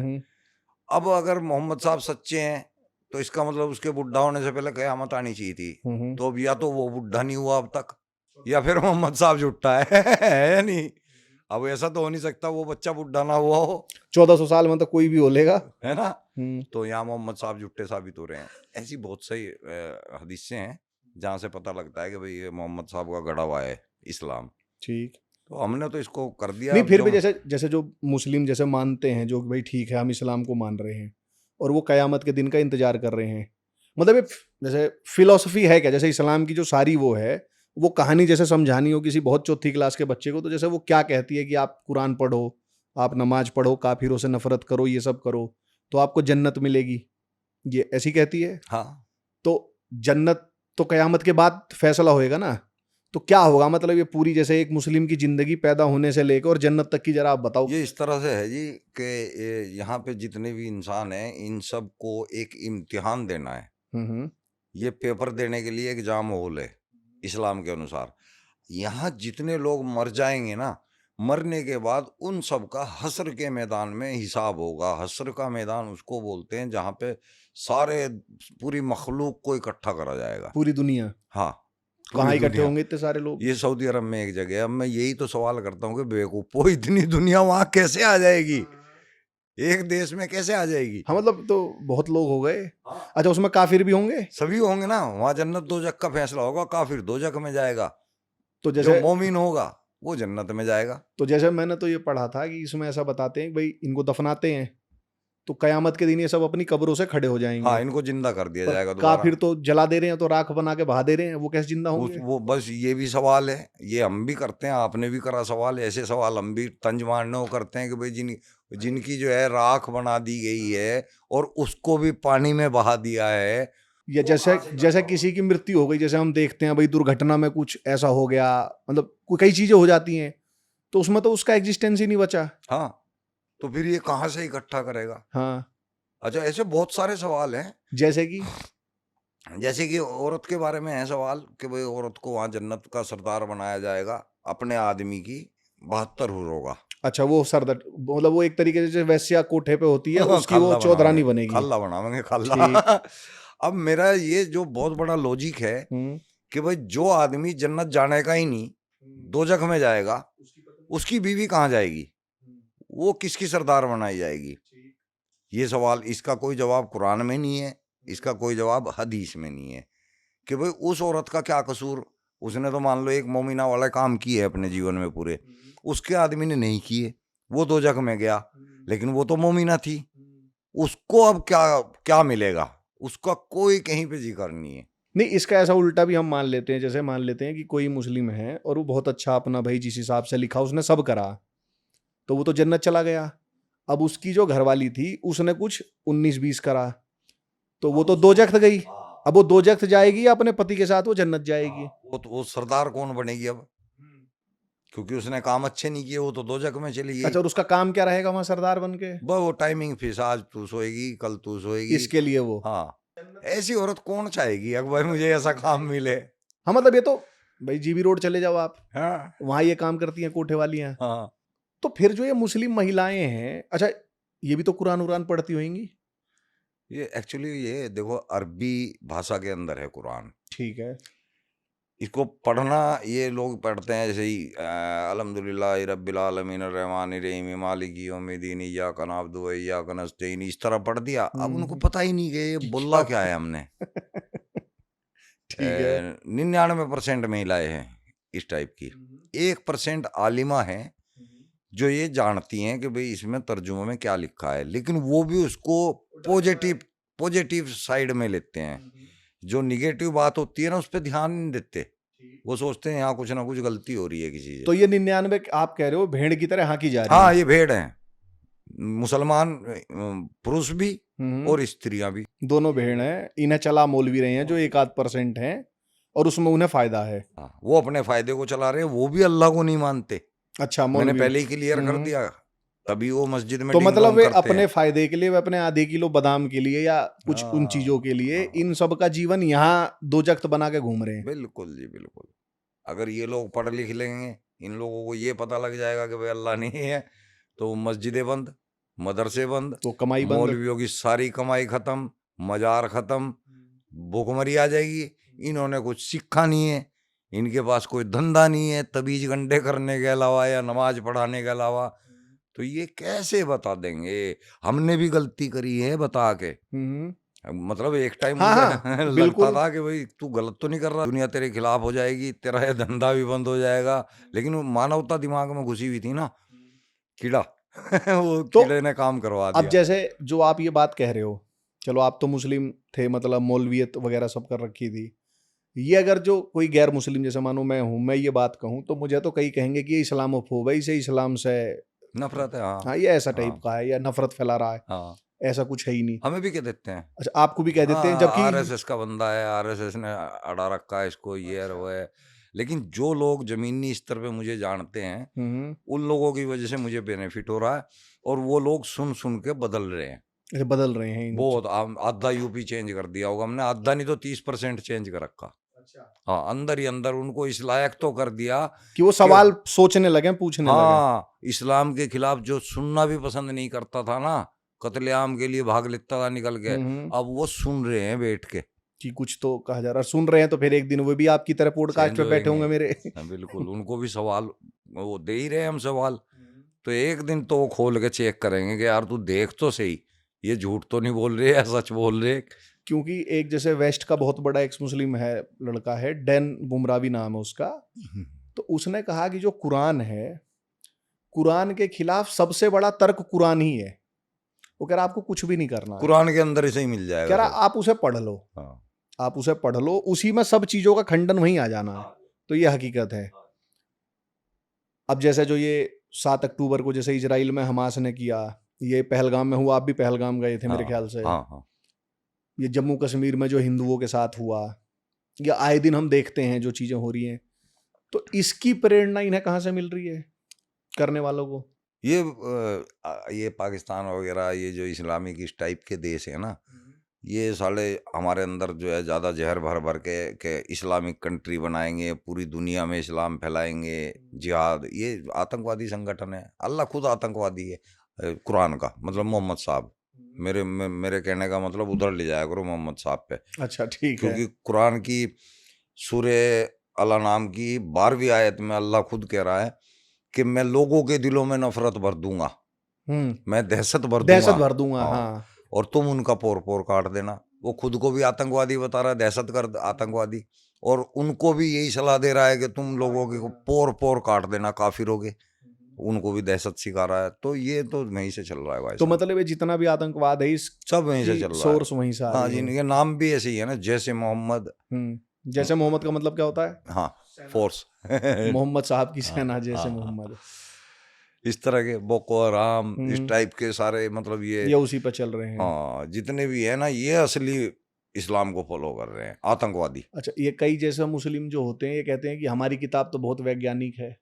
Speaker 1: अब अगर मोहम्मद साहब सच्चे हैं तो इसका मतलब उसके बुढ़ा होने से पहले कयामत आनी चाहिए थी। तो अब या तो वो बुढ़ा नहीं हुआ अब तक, या फिर मोहम्मद साहब झूठा है या नहीं? अब ऐसा तो हो नहीं सकता वो बच्चा बुढ़ा ना हुआ हो।
Speaker 2: 1400 साल में तो कोई भी हो लेगा,
Speaker 1: है ना? तो यहाँ मोहम्मद साहब झूठे साबित हो रहे हैं। ऐसी बहुत सही हदीसें हैं जहाँ से पता लगता है कि भाई ये मोहम्मद साहब का गढ़ा हुआ है इस्लाम।
Speaker 2: ठीक।
Speaker 1: तो हमने तो इसको कर दिया।
Speaker 2: नहीं, फिर भी जैसे जैसे जो मुस्लिम जैसे मानते हैं, जो भाई ठीक है हम इस्लाम को मान रहे हैं और वो कयामत के दिन का इंतजार कर रहे हैं, मतलब ये जैसे फिलॉसफी है क्या? जैसे इस्लाम की जो सारी वो है, वो कहानी जैसे समझानी हो किसी बहुत चौथी क्लास के बच्चे को, तो जैसे वो क्या कहती है कि आप कुरान पढ़ो, आप नमाज पढ़ो, काफिरों से नफरत करो, ये सब करो तो आपको जन्नत मिलेगी, ये ऐसी कहती है?
Speaker 1: हाँ,
Speaker 2: तो जन्नत तो कयामत के बाद फैसला होएगा ना, तो क्या होगा? मतलब ये पूरी जैसे एक मुस्लिम की जिंदगी पैदा होने से लेकर और जन्नत तक की जरा आप बताओ।
Speaker 1: ये इस तरह से है जी कि यहाँ पे जितने भी इंसान हैं इन सब को एक इम्तिहान देना है। ये पेपर देने के लिए एग्जाम हॉल है इस्लाम के अनुसार। यहाँ जितने लोग मर जाएंगे ना, मरने के बाद उन सब का हश्र के मैदान में हिसाब होगा। हश्र का मैदान उसको बोलते हैं जहाँ पे सारे पूरी मखलूक को इकट्ठा करा जाएगा।
Speaker 2: पूरी दुनिया?
Speaker 1: हाँ,
Speaker 2: कहाँ इकट्ठे होंगे इतने सारे लोग?
Speaker 1: ये सऊदी अरब में एक जगह है। अब मैं यही तो सवाल करता हूँ कि बेवकूफो इतनी दुनिया वहां कैसे आ जाएगी? एक देश में कैसे आ जाएगी?
Speaker 2: हाँ, मतलब तो बहुत लोग हो गए। अच्छा, उसमें काफिर भी होंगे?
Speaker 1: सभी होंगे ना। वहां जन्नत दोजख का फैसला होगा। काफिर दोजख में जाएगा,
Speaker 2: तो
Speaker 1: जो
Speaker 2: जैसे
Speaker 1: मोमिन होगा वो जन्नत में जाएगा।
Speaker 2: तो जैसे मैंने तो ये पढ़ा था कि इसमें ऐसा बताते हैं कि भाई इनको दफनाते हैं तो कयामत के दिन ये सब अपनी कब्रों से खड़े हो जाएंगे।
Speaker 1: हाँ, इनको जिंदा कर दिया
Speaker 2: पर
Speaker 1: जाएगा दोबारा।
Speaker 2: काफिर तो जला दे रहे हैं, तो राख बना के बहा दे रहे हैं, वो कैसे जिंदा होंगे?
Speaker 1: वो बस ये भी सवाल है, ये हम भी करते हैं, आपने भी करा सवाल। ऐसे सवाल हम भी तंज मारने को करते हैं कि भाई जिनकी जो है राख बना दी गई है और उसको भी पानी में बहा दिया है,
Speaker 2: या जैसे जैसे किसी की मृत्यु हो गई, जैसे हम देखते हैं भाई दुर्घटना में कुछ ऐसा हो गया, मतलब कई चीजें हो जाती हैं, तो उसमें तो उसका एग्जिस्टेंस ही नहीं बचा।
Speaker 1: हाँ, तो फिर ये कहाँ से इकट्ठा करेगा?
Speaker 2: हाँ,
Speaker 1: अच्छा, ऐसे बहुत सारे सवाल हैं। जैसे कि औरत के बारे में है सवाल कि भाई औरत को वहां जन्नत का सरदार बनाया जाएगा, अपने आदमी की 72 हुर होगा।
Speaker 2: अच्छा, वो सरदार मतलब वो एक तरीके से वैश्या कोठे पे होती है, उसकी वो चौधरानी बनेगी।
Speaker 1: खल्ला बनावेंगे, खल्ला। अब मेरा ये जो बहुत बड़ा लॉजिक है कि भाई जो आदमी जन्नत जाने का ही नहीं, दोजख में जाएगा, उसकी बीवी कहाँ जाएगी? वो किसकी सरदार बनाई जाएगी? ये सवाल, इसका कोई जवाब कुरान में नहीं है, इसका कोई जवाब हदीस में नहीं है कि भाई उस औरत का क्या कसूर। उसने तो मान लो एक मोमिना वाला काम किए अपने जीवन में पूरे, उसके आदमी ने नहीं किए, वो दोजख में गया, लेकिन वो तो मोमिना थी। उसको अब क्या क्या मिलेगा? उसका कोई कहीं पे जिक्र नहीं है।
Speaker 2: नहीं, इसका ऐसा उल्टा भी हम मान लेते हैं। जैसे मान लेते हैं कि कोई मुस्लिम है और वो बहुत अच्छा अपना भाई जिस हिसाब से लिखा उसने सब करा, तो वो तो जन्नत चला गया। अब उसकी जो घरवाली थी उसने कुछ 19-20 करा, तो वो तो दोजख गई। अब वो दोजख जाएगी या अपने पति के साथ वो जन्नत जाएगी?
Speaker 1: वो सरदार कौन बनेगी अब? क्योंकि उसने काम अच्छे नहीं किए, वो तो दोजख में चली गई।
Speaker 2: अच्छा, और उसका काम क्या रहेगा वहां सरदार बन के?
Speaker 1: वो टाइमिंग फिक्स, आज तू सोएगी कल तू सोएगी।
Speaker 2: इसके लिए वो?
Speaker 1: हाँ, ऐसी औरत कौन चाहेगी अकबर मुझे ऐसा काम मिले।
Speaker 2: हाँ मतलब ये तो भाई जीबी रोड चले जाओ आप,
Speaker 1: हाँ
Speaker 2: वहां ये काम करती हैं कोठे वालियां।
Speaker 1: हाँ,
Speaker 2: तो फिर जो ये मुस्लिम महिलाएं हैं, अच्छा ये भी तो कुरान उरान पढ़ती होंगी?
Speaker 1: ये एक्चुअली ये देखो अरबी भाषा के अंदर है कुरान।
Speaker 2: ठीक है।
Speaker 1: इसको पढ़ना ये लोग पढ़ते हैं जैसे ही अल्हम्दुलिल्लाह रब्बिल आलमीन अर्रहमानिर रहीम मालिकी यौमिद्दीन इय्याका नअबुदु व इय्याका नस्तईन, इस तरह पढ़ दिया। अब उनको पता ही नहीं कि ये
Speaker 2: कि
Speaker 1: बोला
Speaker 2: क्या
Speaker 1: क्या है हमने।
Speaker 2: ठीक है।
Speaker 1: 99% महिलाएं हैं इस टाइप की। 1% आलिमा है जो ये जानती हैं कि भाई इसमें तर्जुमे में क्या लिखा है, लेकिन वो भी उसको पॉजिटिव साइड में लेते हैं। जो निगेटिव बात होती है ना उस पर ध्यान नहीं देते। वो सोचते हैं यहाँ कुछ ना कुछ गलती हो रही है किसी से।
Speaker 2: तो ये 99 आप कह रहे हो भेड़ की तरह हाँकी जा रही
Speaker 1: हाँ,
Speaker 2: है?
Speaker 1: ये भेड़ हैं, मुसलमान पुरुष भी और स्त्रियां भी।
Speaker 2: दोनों भेड़ हैं, इन्हें चला मौलवी रहे हैं जो 1-8% हैं और उसमें उन्हें फायदा है।
Speaker 1: हाँ, वो अपने फायदे को चला रहे हैं, वो भी अल्लाह को नहीं मानते।
Speaker 2: अच्छा,
Speaker 1: मैंने
Speaker 2: मौलवी।
Speaker 1: पहले ही क्लियर कर दिया, तभी वो मस्जिद में
Speaker 2: तो
Speaker 1: डिंग
Speaker 2: मतलब
Speaker 1: डोंग
Speaker 2: वे
Speaker 1: करते
Speaker 2: अपने
Speaker 1: हैं।
Speaker 2: फायदे के लिए, वे अपने आधे किलो बादाम के लिए या कुछ उन
Speaker 1: हाँ,
Speaker 2: चीजों के लिए
Speaker 1: हाँ,
Speaker 2: इन सब का जीवन यहाँ दोजख्त बना के घूम रहे हैं।
Speaker 1: बिल्कुल जी बिल्कुल। अगर ये लोग पढ़ लिख लेंगे, इन लोगों को ये पता लग जाएगा कि भाई अल्लाह नहीं है, तो मस्जिदें बंद, मदरसे बंद,
Speaker 2: तो कमाई बंद।
Speaker 1: मौलवियों की सारी कमाई खत्म, मजार खत्म, भूखमरी आ जाएगी। इन्होंने कुछ सीखा नहीं है, इनके पास कोई धंधा नहीं है तबीज गंडे करने के अलावा या नमाज पढ़ाने के अलावा, तो ये कैसे बता देंगे हमने भी गलती करी है बता के। मतलब एक टाइम
Speaker 2: हाँ,
Speaker 1: मुझे
Speaker 2: हाँ,
Speaker 1: लगता
Speaker 2: बिल्कुल।
Speaker 1: था कि भाई तू गलत तो नहीं कर रहा, दुनिया तेरे खिलाफ हो जाएगी, तेरा ये धंधा भी बंद हो जाएगा। लेकिन वो मानवता दिमाग में घुसी हुई थी ना, कीड़ा वो
Speaker 2: तो
Speaker 1: कीड़े ने काम करवा
Speaker 2: अब
Speaker 1: दिया।
Speaker 2: जैसे जो आप ये बात कह रहे हो, चलो आप तो मुस्लिम थे, मतलब मौलवियत वगैरह सब कर रखी थी। ये अगर जो कोई गैर मुस्लिम, जैसे मानो मैं हूं, मैं ये बात कहूं तो मुझे तो कई कहेंगे कि ये इस्लामोफोब है, इसे इस्लाम से,
Speaker 1: नफरत है।
Speaker 2: हाँ
Speaker 1: हाँ
Speaker 2: ये ऐसा टाइप
Speaker 1: हाँ
Speaker 2: का है या नफरत फैला रहा है,
Speaker 1: हाँ,
Speaker 2: ऐसा कुछ है ही नहीं।
Speaker 1: हमें भी कह देते हैं।
Speaker 2: अच्छा, आपको भी कह देते हैं,
Speaker 1: हाँ,
Speaker 2: जबकि
Speaker 1: आरएसएस का बंदा है, आरएसएस ने अड़ा रखा है इसको, ये है वो है। लेकिन जो लोग जमीनी स्तर पे मुझे जानते हैं, उन लोगों की वजह से मुझे बेनिफिट हो रहा है, और वो लोग सुन सुन के बदल रहे हैं।
Speaker 2: ऐसे बदल रहे हैं
Speaker 1: बहुत आधा यूपी चेंज कर दिया होगा हमने, आधा नहीं तो 30% चेंज कर रखा।
Speaker 2: अच्छा,
Speaker 1: हाँ, अंदर ही अंदर उनको इस लायक तो कर दिया
Speaker 2: कि वो
Speaker 1: कि
Speaker 2: सवाल सोचने लगे, पूछने लगे।
Speaker 1: हाँ, इस्लाम के खिलाफ जो सुनना भी पसंद नहीं करता था ना, कत्लेआम के लिए भाग लेता था निकल के, अब वो सुन रहे हैं बैठ के।
Speaker 2: कि कुछ तो कहा जा रहा है, सुन रहे हैं, तो फिर एक दिन वो भी आपकी तरह पॉडकास्ट
Speaker 1: चेंज
Speaker 2: पे बैठे
Speaker 1: होएंगे।
Speaker 2: होंगे मेरे।
Speaker 1: हाँ, बिल्कुल, उनको भी सवाल वो दे ही रहे हैं हम सवाल। तो एक दिन तो वो खोल के चेक करेंगे कि यार तू देख तो सही, ये झूठ तो नहीं बोल रहे या सच बोल रहे।
Speaker 2: क्योंकि एक जैसे वेस्ट का बहुत बड़ा एक्स मुस्लिम है, लड़का है, डैन बुमरावी नाम है उसका, तो उसने कहा कि जो कुरान है, कुरान के खिलाफ सबसे बड़ा तर्क कुरान ही है। वो कह रहा आपको कुछ भी नहीं करना है,
Speaker 1: कुरान के अंदर इसे ही मिल
Speaker 2: कह
Speaker 1: जाएगा
Speaker 2: रहा
Speaker 1: सब।
Speaker 2: आप उसे पढ़ लो,
Speaker 1: हाँ,
Speaker 2: आप उसे पढ़ लो, उसी में सब चीजों का खंडन वहीं आ जाना है। तो ये हकीकत है। अब जैसे जो ये 7 अक्टूबर को जैसे इजराइल में हमास ने किया, ये पहलगाम में हुआ, आप भी पहलगाम गए थे मेरे ख्याल से।
Speaker 1: हाँ हाँ,
Speaker 2: ये जम्मू कश्मीर में जो हिंदुओं के साथ हुआ, या आए दिन हम देखते हैं जो चीजें हो रही हैं, तो इसकी प्रेरणा इन्हें कहाँ से मिल रही है करने वालों को?
Speaker 1: ये पाकिस्तान वगैरह, ये जो इस्लामिक इस टाइप के देश है ना, ये साले हमारे अंदर जो है ज़्यादा जहर भर भर के इस्लामिक कंट्री बनाएंगे, पूरी दुनिया में इस्लाम फैलाएंगे, जिहाद, ये आतंकवादी संगठन है। अल्लाह खुद आतंकवादी है। कुरान का मतलब मोहम्मद साहब, मेरे कहने का मतलब उधर ले जाया करो मोहम्मद साहब पे,
Speaker 2: अच्छा, ठीक है।
Speaker 1: क्योंकि कुरान की सूरे अला नाम की 12वीं आयत में अल्लाह खुद कह रहा है कि मैं लोगों के दिलों में नफरत भर दूंगा, मैं दहशत भर
Speaker 2: दहशत
Speaker 1: दूंगा।
Speaker 2: भर दूंगा,
Speaker 1: हाँ,
Speaker 2: हाँ।
Speaker 1: और तुम उनका पोर पोर काट देना। वो खुद को भी आतंकवादी बता रहा है, दहशतगर्द आतंकवादी, और उनको भी यही सलाह दे रहा है कि तुम लोगों के पोर पोर काट देना काफिरों के, उनको भी दहशत सिखा रहा है। तो ये तो वहीं से चल रहा है भाई
Speaker 2: तो
Speaker 1: साहब,
Speaker 2: मतलब ये जितना भी आतंकवाद है,
Speaker 1: सब वहीं से
Speaker 2: इसकी
Speaker 1: चल रहा है।
Speaker 2: सोर्स वहीं से आ
Speaker 1: हाँ,
Speaker 2: रही है।
Speaker 1: जिनके नाम भी ऐसे ही है ना, जैसे मोहम्मद।
Speaker 2: जैसे मोहम्मद का मतलब क्या होता है?
Speaker 1: हाँ, फोर्स
Speaker 2: मोहम्मद साहब की
Speaker 1: हाँ,
Speaker 2: सेना, जैसे
Speaker 1: हाँ,
Speaker 2: मोहम्मद।
Speaker 1: इस तरह के बोको हराम, इस टाइप के सारे, मतलब
Speaker 2: ये उसी पर चल रहे हैं।
Speaker 1: हाँ, जितने भी है ना, ये असली इस्लाम को फॉलो कर रहे हैं, आतंकवादी।
Speaker 2: अच्छा, ये कई जैसे मुस्लिम जो होते हैं, ये कहते हैं कि हमारी किताब तो बहुत वैज्ञानिक है,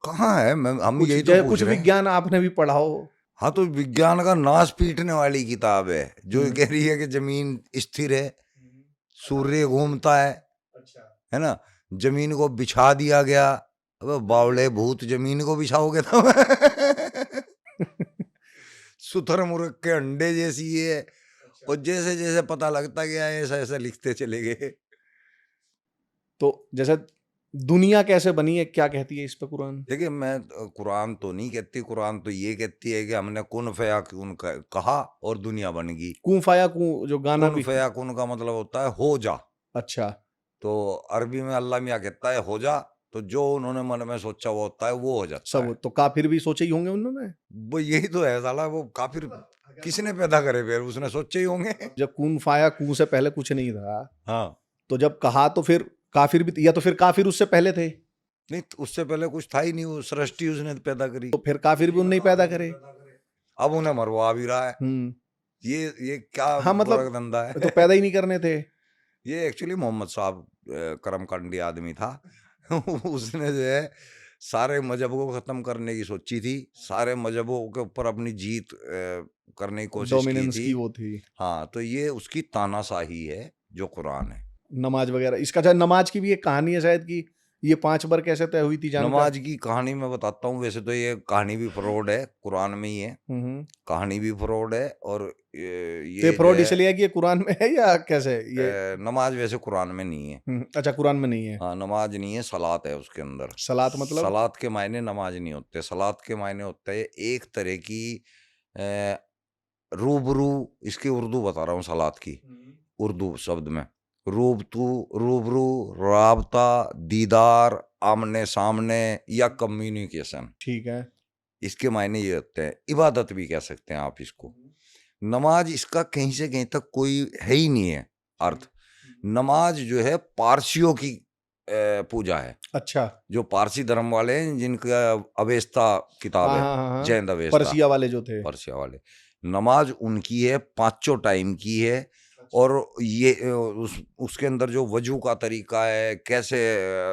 Speaker 1: कहाँ है? हम
Speaker 2: कुछ
Speaker 1: यही तो पूछ
Speaker 2: कुछ
Speaker 1: रहे हैं।
Speaker 2: विज्ञान आपने भी पढ़ा हो?
Speaker 1: हाँ, तो विज्ञान का नाश पीटने वाली किताब है जो
Speaker 2: हम्म।
Speaker 1: कह रही है कि जमीन स्थिर है, सूर्य घूमता है
Speaker 2: अच्छा।
Speaker 1: ना? जमीन को बिछा दिया गया। अबे बावले भूत, जमीन को बिछाओगे तो शुतुरमुर्ग के अंडे जैसी है। और जैसे जैसे पता लगता गया ऐसा ऐसा लिखते चले गए।
Speaker 2: तो जैसे दुनिया कैसे बनी है, क्या कहती है इस पे कुरान?
Speaker 1: देखिए, मैं कुरान तो नहीं कहती, कुरान तो ये कहती है कि हमने कुन फया कुन कहा और दुनिया बन गई।
Speaker 2: कूं फाया कूं, जो गाना
Speaker 1: कुन
Speaker 2: भी।
Speaker 1: फया कुन का मतलब होता है हो जा।
Speaker 2: अच्छा।
Speaker 1: तो अरबी में अल्लाह मियाँ कहता है हो जा, तो जो उन्होंने मन में सोचा वो होता है, वो हो जाता
Speaker 2: सब
Speaker 1: है।
Speaker 2: तो काफिर भी सोचे ही होंगे उन्होंने।
Speaker 1: वो यही तो है साला, वो काफिर किसने पैदा करे? फिर उसने सोचे ही होंगे।
Speaker 2: जब कून फाया कूं से पहले कुछ नहीं था,
Speaker 1: हाँ,
Speaker 2: तो जब कहा तो फिर काफिर भी, या तो फिर काफिर उससे पहले थे,
Speaker 1: नहीं तो उससे पहले कुछ था ही नहीं, वो सृष्टि उसने पैदा करी।
Speaker 2: तो फिर काफिर भी उन्हें ही पैदा करे।
Speaker 1: अब उन्हें मरवा भी रहा है।
Speaker 2: हम्म।
Speaker 1: ये क्या
Speaker 2: हाँ
Speaker 1: बुरा
Speaker 2: मतलब
Speaker 1: धंधा है?
Speaker 2: तो पैदा ही नहीं करने थे।
Speaker 1: ये एक्चुअली मोहम्मद साहब कर्मकांडी आदमी था। उसने जो है सारे मजहबों को खत्म करने की सोची थी, सारे मजहबों के ऊपर अपनी जीत करने की कोशिश की
Speaker 2: डोमिनेंस
Speaker 1: थी।
Speaker 2: की वो थी।
Speaker 1: हाँ, तो ये उसकी तानाशाही है जो कुरान है।
Speaker 2: नमाज वगैरह, इसका शायद नमाज की भी एक कहानी है शायद कि ये 5 बार कैसे तय हुई थी, जानकार?
Speaker 1: नमाज की कहानी मैं बताता हूँ। वैसे तो ये कहानी भी फ्रॉड है, कुरान में ही है।
Speaker 2: हम्म।
Speaker 1: कहानी भी फ्रॉड है और
Speaker 2: तो ये
Speaker 1: ये जो
Speaker 2: फ्रॉड
Speaker 1: है
Speaker 2: इसलिए है कि ये कुरान में है या कैसे ये?
Speaker 1: नमाज वैसे कुरान में नहीं है।
Speaker 2: अच्छा, कुरान में नहीं है।
Speaker 1: हाँ, नमाज नहीं है, सलात है उसके अंदर।
Speaker 2: सलात मतलब?
Speaker 1: सलात के मायने नमाज नहीं होते। सलात के मायने होते हैं एक तरह की अ, रूबरू। इसकी उर्दू बता रहा हूँ सलात की। उर्दू शब्द में रूबरू, राबता, दीदार, आमने सामने या कम्युनिकेशन।
Speaker 2: ठीक है।
Speaker 1: इसके मायने ये होते हैं। इबादत भी कह सकते हैं आप इसको। नमाज इसका कहीं से कहीं तक कोई है ही नहीं है अर्थ। नमाज जो है पारसियों की पूजा है।
Speaker 2: अच्छा।
Speaker 1: जो पारसी धर्म वाले हैं, जिनका अवेस्ता किताब
Speaker 2: हाँ
Speaker 1: है,
Speaker 2: हाँ हाँ हाँ,
Speaker 1: जैन अवेस्ता,
Speaker 2: पर्सिया वाले जो थे।
Speaker 1: पर्सिया वाले। नमाज उनकी है, पांचों टाइम की है। और ये उसके अंदर जो वजू का तरीका है, कैसे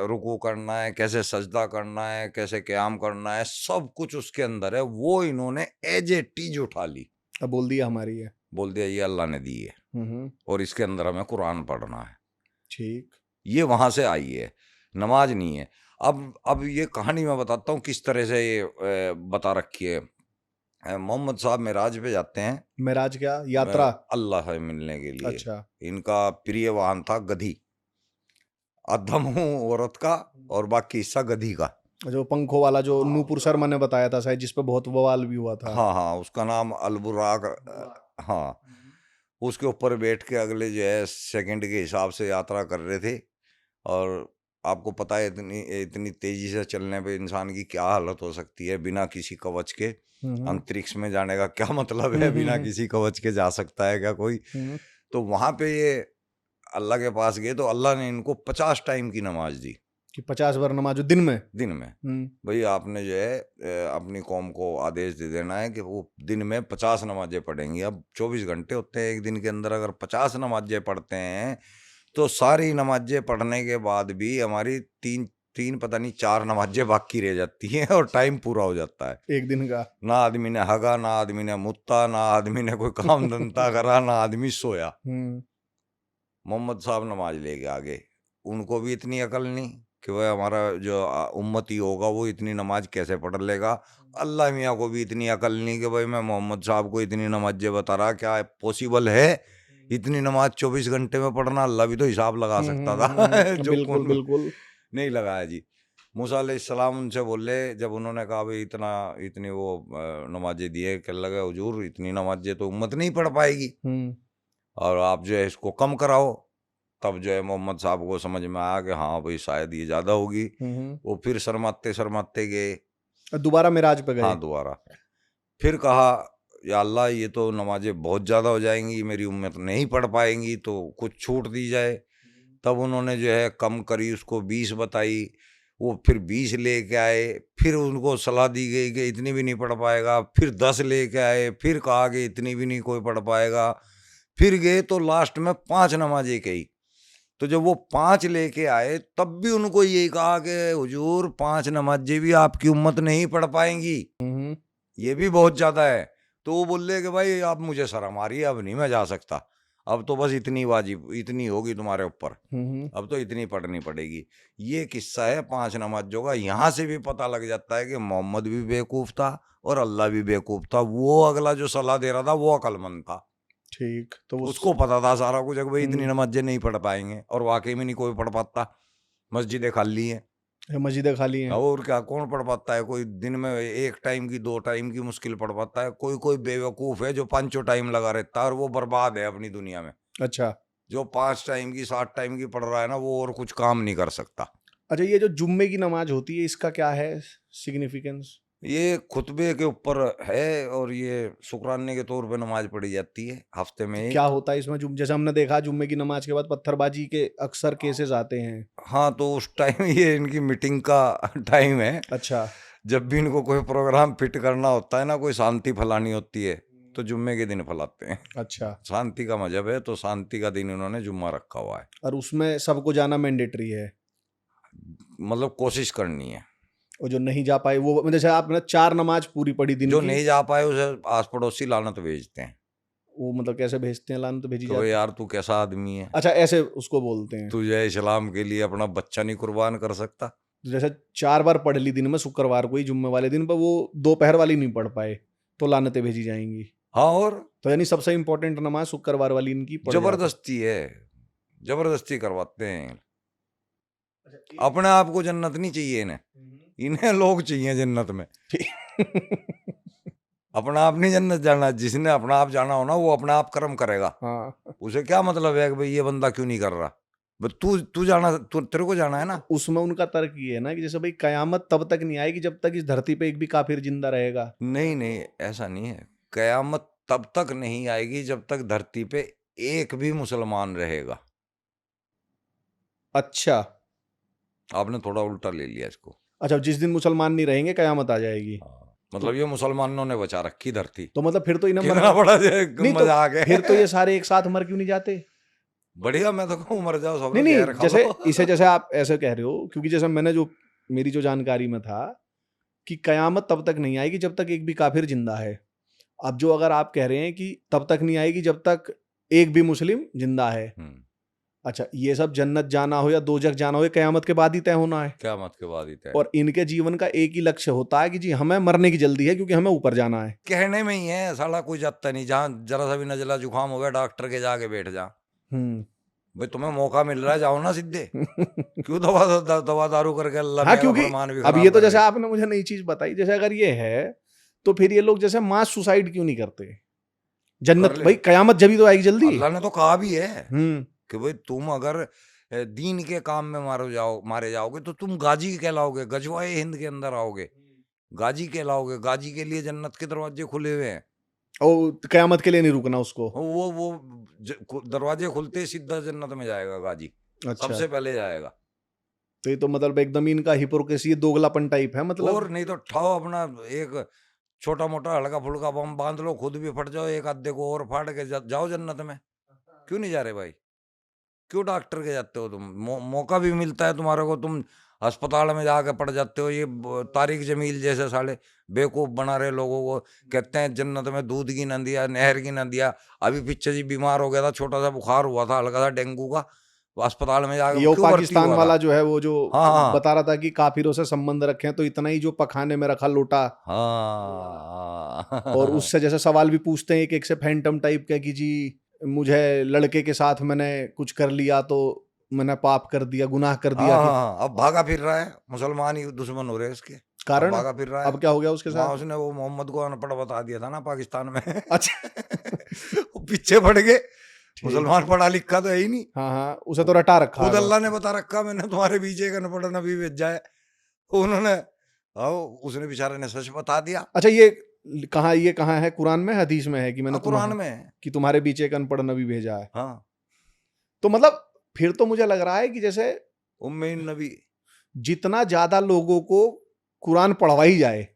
Speaker 1: रुकू करना है, कैसे सजदा करना है, कैसे क़याम करना है, सब कुछ उसके अंदर है। वो इन्होंने एज ए टीज उठा ली,
Speaker 2: अब बोल दिया हमारी है।
Speaker 1: बोल दिया ये अल्लाह ने दी है और इसके अंदर हमें कुरान पढ़ना है।
Speaker 2: ठीक।
Speaker 1: ये वहां से आई है, नमाज नहीं है। अब ये कहानी मैं बताता हूँ किस तरह से ये बता रखी है। मोहम्मद साहब मेराज पे जाते हैं।
Speaker 2: मेराज क्या यात्रा?
Speaker 1: अल्लाह से मिलने के लिए।
Speaker 2: अच्छा।
Speaker 1: इनका प्रिय वाहन था गधी। अधम हूँ औरत का और बाकी हिस्सा गधी का।
Speaker 2: जो पंखों वाला, जो नूपुर शर्मा ने बताया था शायद, जिसपे बहुत बवाल भी हुआ था।
Speaker 1: हाँ हाँ, उसका नाम अलबुराक। हाँ, उसके ऊपर बैठ के अगले जो है सेकंड के हिसाब से यात्रा कर रहे थे। और आपको पता है इतनी इतनी तेजी से चलने पे इंसान की क्या हालत हो सकती है बिना किसी कवच के। अंतरिक्ष में जाने का क्या मतलब है? बिना किसी कवच के जा सकता है क्या कोई? तो वहां पे ये अल्लाह के पास गए तो अल्लाह ने इनको 50 टाइम की नमाज दी।
Speaker 2: कि 50 बार नमाज दिन में?
Speaker 1: दिन में। भाई आपने जो है अपनी कौम को आदेश दे देना है कि वो दिन में 50 नमाजें पढ़ेंगी। अब 24 घंटे होते हैं एक दिन के अंदर, अगर 50 नमाजें पढ़ते हैं तो सारी नमाजें पढ़ने के बाद भी हमारी तीन पता नहीं 4 नमाजें बाकी रह जाती हैं और टाइम पूरा हो जाता है
Speaker 2: एक दिन का।
Speaker 1: ना आदमी ने हगा, ना आदमी ने मुत्ता, ना आदमी ने कोई काम धंधा करा, ना आदमी सोया। मोहम्मद साहब नमाज लेके आ गए। उनको भी इतनी अकल नहीं कि वह हमारा जो उम्मती होगा वो इतनी नमाज कैसे पढ़ लेगा। अल्लाह मियाँ को भी इतनी अकल नहीं कि भाई मैं मोहम्मद साहब को इतनी नमाजें बता रहा, क्या पॉसिबल है इतनी नमाज 24 घंटे में पढ़ना? अल्लाह भी तो हिसाब लगा सकता था। जो
Speaker 2: बिल्कुल बिल्कुल
Speaker 1: नहीं लगाया जी। मूसा अलैहिस्सलाम उनसे बोले, जब उन्होंने कहा भाई इतनी वो नमाजें दिए, कह लगे हुजूर इतनी नमाजें तो उम्मत नहीं पढ़ पाएगी और आप जो है इसको कम कराओ। तब जो है मोहम्मद साहब को समझ में आया कि हाँ भाई शायद ये ज़्यादा होगी। वो फिर शर्माते शर्माते गए,
Speaker 2: दोबारा मेराज पे गए।
Speaker 1: हाँ दोबारा। फिर कहा या अल्लाह ये तो नमाजें बहुत ज़्यादा हो जाएंगी, मेरी उम्मत नहीं पढ़ पाएंगी, तो कुछ छूट दी जाए। तब उन्होंने जो है कम करी, उसको 20 बताई। वो फिर 20 लेके आए। फिर उनको सलाह दी गई कि इतनी भी नहीं पढ़ पाएगा। फिर 10 लेके आए। फिर कहा कि इतनी भी नहीं कोई पढ़ पाएगा। फिर गए तो लास्ट में 5 नमाजें कही तो जब वो 5 लेके आए तब भी उनको यही कहा कि हुजूर 5 नमाजें भी आपकी उम्मत नहीं पढ़ पाएंगी, ये भी बहुत ज्यादा है। तो वो बोले कि भाई आप मुझे शर्म आ रही है, अब नहीं मैं जा सकता, अब तो बस इतनी वाजिब इतनी होगी तुम्हारे ऊपर, अब तो इतनी पढ़नी पड़ेगी। ये किस्सा है 5 नमाजों का। यहाँ से भी पता लग जाता है कि मोहम्मद भी बेवकूफ था और अल्लाह भी बेवकूफ था। वो अगला जो सलाह दे रहा था वो अक्लमंद था,
Speaker 2: ठीक। तो
Speaker 1: उसको पता था सारा कुछ, भाई इतनी नमाजें नहीं पढ़ पाएंगे, और वाकई में नहीं कोई पढ़ पाता, मस्जिदें खाली हैं,
Speaker 2: मस्जिदें खाली हैं।
Speaker 1: और क्या कौन पढ़ पाता है? कोई दिन में 1 टाइम की 2 टाइम की मुश्किल पढ़ पाता है। कोई कोई बेवकूफ है जो 5 टाइम लगा रहता है और वो बर्बाद है अपनी दुनिया में।
Speaker 2: अच्छा।
Speaker 1: जो 5 टाइम की 7 टाइम की पढ़ रहा है ना, वो और कुछ काम नहीं कर सकता।
Speaker 2: अच्छा, ये जो जुम्मे की नमाज होती है इसका क्या है सिग्निफिकेंस?
Speaker 1: ये खुतबे के ऊपर है और ये शुक्राने के तौर पे नमाज पढ़ी जाती है हफ्ते में
Speaker 2: क्या
Speaker 1: एक।
Speaker 2: होता है इसमें? जैसे हमने देखा जुम्मे की नमाज के बाद पत्थरबाजी के अक्सर केसेस आते हैं।
Speaker 1: हाँ, तो उस टाइम ये इनकी मीटिंग का टाइम है।
Speaker 2: अच्छा।
Speaker 1: जब भी इनको कोई प्रोग्राम फिट करना होता है ना, कोई शांति फैलानी होती है, तो जुम्मे के दिन फैलाते हैं।
Speaker 2: अच्छा।
Speaker 1: शांति का मजहब है, तो शांति का दिन इन्होंने जुम्मा रखा हुआ है।
Speaker 2: और उसमें सबको जाना मैंडेटरी है?
Speaker 1: मतलब कोशिश करनी है।
Speaker 2: और जो नहीं जा पाए वो, जैसे आपने 4 नमाज पूरी पढ़ी दिन
Speaker 1: जो
Speaker 2: की,
Speaker 1: नहीं जा पाए उसे आस पड़ोसी लानत भेजते हैं।
Speaker 2: वो मतलब कैसे भेजते हैं? लानत भेजी
Speaker 1: तो
Speaker 2: जाती है?
Speaker 1: यार तू कैसा आदमी है,
Speaker 2: अच्छा, ऐसे उसको बोलते हैं।
Speaker 1: तुझे इस्लाम के लिए अपना बच्चा नहीं कुर्बान कर सकता?
Speaker 2: जैसे 4 बार पढ़ ली दिन में, शुक्रवार को ही जुम्मे वाले दिन पर, वो दोपहर वाली नहीं पढ़ पाए तो लानतें भेजी जाएंगी।
Speaker 1: हाँ, और
Speaker 2: तो यानी सबसे इंपॉर्टेंट नमाज शुक्रवार वाली इनकी पढ़ जाती है।
Speaker 1: जबरदस्ती है, जबरदस्ती करवाते हैं। अपने आप को जन्नत नहीं चाहिए इन्हें, इन्हें लोग चाहिए जन्नत में। अपना आप नहीं जन्नत जाना, जिसने अपना आप जाना हो ना वो अपना आप कर्म करेगा।
Speaker 2: हाँ।
Speaker 1: उसे क्या मतलब है कि भाई ये बंदा क्यों नहीं कर रहा? तू जाना, तेरे को जाना है ना।
Speaker 2: उसमें उनका तर्क ये है ना कि जैसे भाई कयामत तब तक नहीं आएगी जब तक इस धरती पे एक भी काफिर जिंदा रहेगा।
Speaker 1: नहीं नहीं, ऐसा नहीं है। कयामत तब तक नहीं आएगी जब तक धरती पे एक भी मुसलमान रहेगा।
Speaker 2: अच्छा।
Speaker 1: आपने थोड़ा उल्टा ले लिया इसको।
Speaker 2: अच्छा, जिस दिन मुसलमान नहीं रहेंगे कयामत आ जाएगी।
Speaker 1: मतलब ये मुसलमानों ने बचा रखी धरती।
Speaker 2: तो मतलब फिर तो इन्हें
Speaker 1: कितना बड़ा
Speaker 2: नहीं, तो
Speaker 1: मजाक है।
Speaker 2: फिर तो ये सारे एक साथ मर क्यों नहीं जाते?
Speaker 1: बढ़िया, मैं तो कहूँ मर जाओ सब
Speaker 2: नहीं
Speaker 1: लोग,
Speaker 2: नहीं,
Speaker 1: जहर खा
Speaker 2: जैसे
Speaker 1: लो।
Speaker 2: इसे जैसे आप ऐसे कह रहे हो, क्योंकि जैसे मैंने जो मेरी जो जानकारी में था कि कयामत तब तक नहीं आएगी जब तक एक भी काफिर जिंदा है। अब जो अगर आप कह रहे हैं कि तब तक नहीं आएगी जब तक एक भी मुस्लिम जिंदा है, अच्छा, ये सब जन्नत जाना हो या दोजख जाना हो ये कयामत के बाद ही तय होना है।
Speaker 1: कयामत के बाद ही तय।
Speaker 2: और इनके जीवन का एक ही लक्ष्य होता है कि जी हमें मरने की जल्दी है क्योंकि हमें ऊपर जाना है।
Speaker 1: कहने में ही है, साला कोई जाता नहीं। जहाँ जरा सा भी नजला जुकाम हो गया डॉक्टर के जाके बैठ जा। भाई तुम्हें मौका मिल रहा है, जाओ ना सीधे। क्यों दवा दारू करके अल्लाह
Speaker 2: हाँ,
Speaker 1: मेरा
Speaker 2: क्योंकि
Speaker 1: फरमान भी
Speaker 2: अब
Speaker 1: खराब
Speaker 2: ये तो
Speaker 1: कर
Speaker 2: जैसे
Speaker 1: रहे।
Speaker 2: आपने मुझे नई चीज बताई, जैसे अगर ये है तो फिर ये लोग जैसे मास सुसाइड क्यों नहीं करते? जन्नत
Speaker 1: कर ले।
Speaker 2: भाई कयामत जब ही तो आएगी जल्दी।
Speaker 1: अल्लाह ने तो कहा भी है कि भाई तुम अगर दीन के काम में मारे जाओगे तो तुम गाजी कहलाओगे, गजवाए हिंद के अंदर आओगे, गाजी कहलाओगे। गाजी के लिए जन्नत के दरवाजे खुले हुए हैं।
Speaker 2: और कयामत के लिए नहीं रुकना उसको।
Speaker 1: वो दरवाजे खुलते ही सीधा जन्नत में जाएगा गाजी।
Speaker 2: अच्छा,
Speaker 1: सबसे पहले जाएगा।
Speaker 2: तो ये तो मतलब एकदम इनका हिपोक्रेसी, दोगलापन टाइप है मतलब।
Speaker 1: और नहीं तो ठाओ अपना एक छोटा मोटा हल्का फुल्का बम बांध लो, खुद भी फट जाओ, एक आधे को और फाड़ के जाओ जन्नत में। क्यों नहीं जा रहे भाई? क्यों डॉक्टर के जाते हो तुम? मौका भी मिलता है तुम्हारे को, तुम अस्पताल में जाके पड़ जाते हो। ये तारिक जमील जैसे साले बेवकूफ बना रहे लोगों को। कहते हैं जन्नत में दूध की नदियाँ, नहर की नदियाँ। अभी पीछे जी बीमार हो गया था, छोटा सा बुखार हुआ था, हल्का सा डेंगू का, अस्पताल में जाके
Speaker 2: ये
Speaker 1: क्यों भर्ती
Speaker 2: पाकिस्तान
Speaker 1: हुआ
Speaker 2: वाला
Speaker 1: था?
Speaker 2: जो है वो जो
Speaker 1: हाँ।
Speaker 2: बता रहा था कि काफिरों से संबंध रखे तो इतना ही जो पखाने में रखा लोटा।
Speaker 1: हाँ।
Speaker 2: और उससे जैसे सवाल भी पूछते हैं एक एक से फैंटम टाइप का कि जी मुझे लड़के के साथ मैंने कुछ कर लिया तो मैंने पाप कर दिया, गुनाह कर दिया।
Speaker 1: हाँ, अब भागा फिर रहा है, मुसलमान ही दुश्मन हो रहे हैं इसके।
Speaker 2: कारण
Speaker 1: भागा फिर रहा है।
Speaker 2: अब क्या हो गया उसके
Speaker 1: वहाँ
Speaker 2: साथ?
Speaker 1: उसने वो मोहम्मद को अनपढ़ बता दिया था ना पाकिस्तान में।
Speaker 2: अच्छा।
Speaker 1: वो पीछे पड़ गए। मुसलमान पढ़ा लिखा तो है ही नहीं।
Speaker 2: हाँ, उसे तो रटा रखा
Speaker 1: खुद
Speaker 2: है।
Speaker 1: अल्लाह ने बता रखा, मैंने तुम्हारे बीच एक अनपढ़ नबी भेजा है। उन्होंने उसने बेचारे ने सच बता दिया।
Speaker 2: अच्छा, ये कहाँ है? कुरान में, हदीस में है कि मैंने
Speaker 1: कुरान में
Speaker 2: कि तुम्हारे बीच एक अनपढ़ नबी भेजा है?
Speaker 1: हाँ।
Speaker 2: तो मतलब फिर तो मुझे लग रहा है कि जैसे
Speaker 1: उम्मी नबी,
Speaker 2: जितना ज्यादा लोगों को कुरान पढ़वाई जाए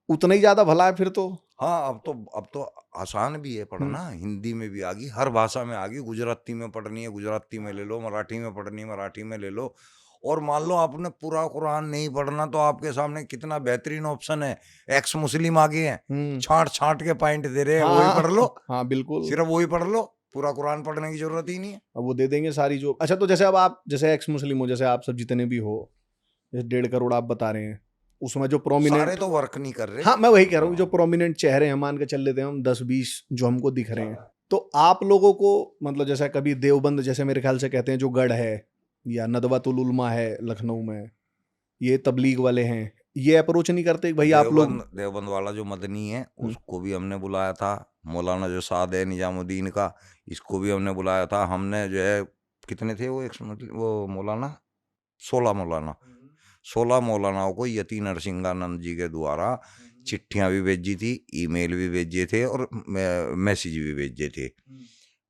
Speaker 2: उतना ही ज्यादा भला है फिर तो।
Speaker 1: हाँ, अब तो आसान भी है पढ़ना, हिंदी में भी आ गई, हर भाषा में आ गई। गुजराती में पढ़नी है गुजराती में ले लो, मराठी में पढ़नी है मराठी में ले लो। और मान लो आपने पूरा कुरान नहीं पढ़ना तो आपके सामने कितना बेहतरीन ऑप्शन है, एक्स मुस्लिम आ गए हैं, छांट के पॉइंट दे रहे हैं, वही पढ़ लो।
Speaker 2: हाँ बिल्कुल,
Speaker 1: सिर्फ वही पढ़ लो, पूरा कुरान पढ़ने की जरूरत ही नहीं है।
Speaker 2: अब वो दे देंगे सारी जो। अच्छा, तो जैसे अब आप जैसे एक्स मुस्लिम हो, जैसे आप सब जितने भी हो, जैसे 1.5 करोड़ आप बता रहे हैं, उसमें जो
Speaker 1: सारे
Speaker 2: प्रोमिनेंट,
Speaker 1: तो वर्क नहीं कर रहे।
Speaker 2: हाँ मैं वही कह रहा हूँ, जो प्रोमिनेंट चेहरे हैं मान के चल लेते हैं हम 10-20 जो हमको दिख रहे हैं, तो आप लोगों को मतलब जैसा कभी देवबंद जैसे मेरे ख्याल से कहते हैं जो गढ़ है, या नदवातुल उलमा है लखनऊ में, ये तबलीग वाले हैं, ये अप्रोच नहीं करते कि भाई आप लोग।
Speaker 1: देवबंद वाला जो मदनी है उसको भी हमने बुलाया था, मौलाना जो साद है निजामुद्दीन का, इसको भी हमने बुलाया था। हमने जो है कितने थे वो मौलाना 16 मौलानाओं को यति नरसिंहानंद जी के द्वारा चिट्ठियां भी भेजी थी, ईमेल भी भेजे थे और मैसेज भी भेजे थे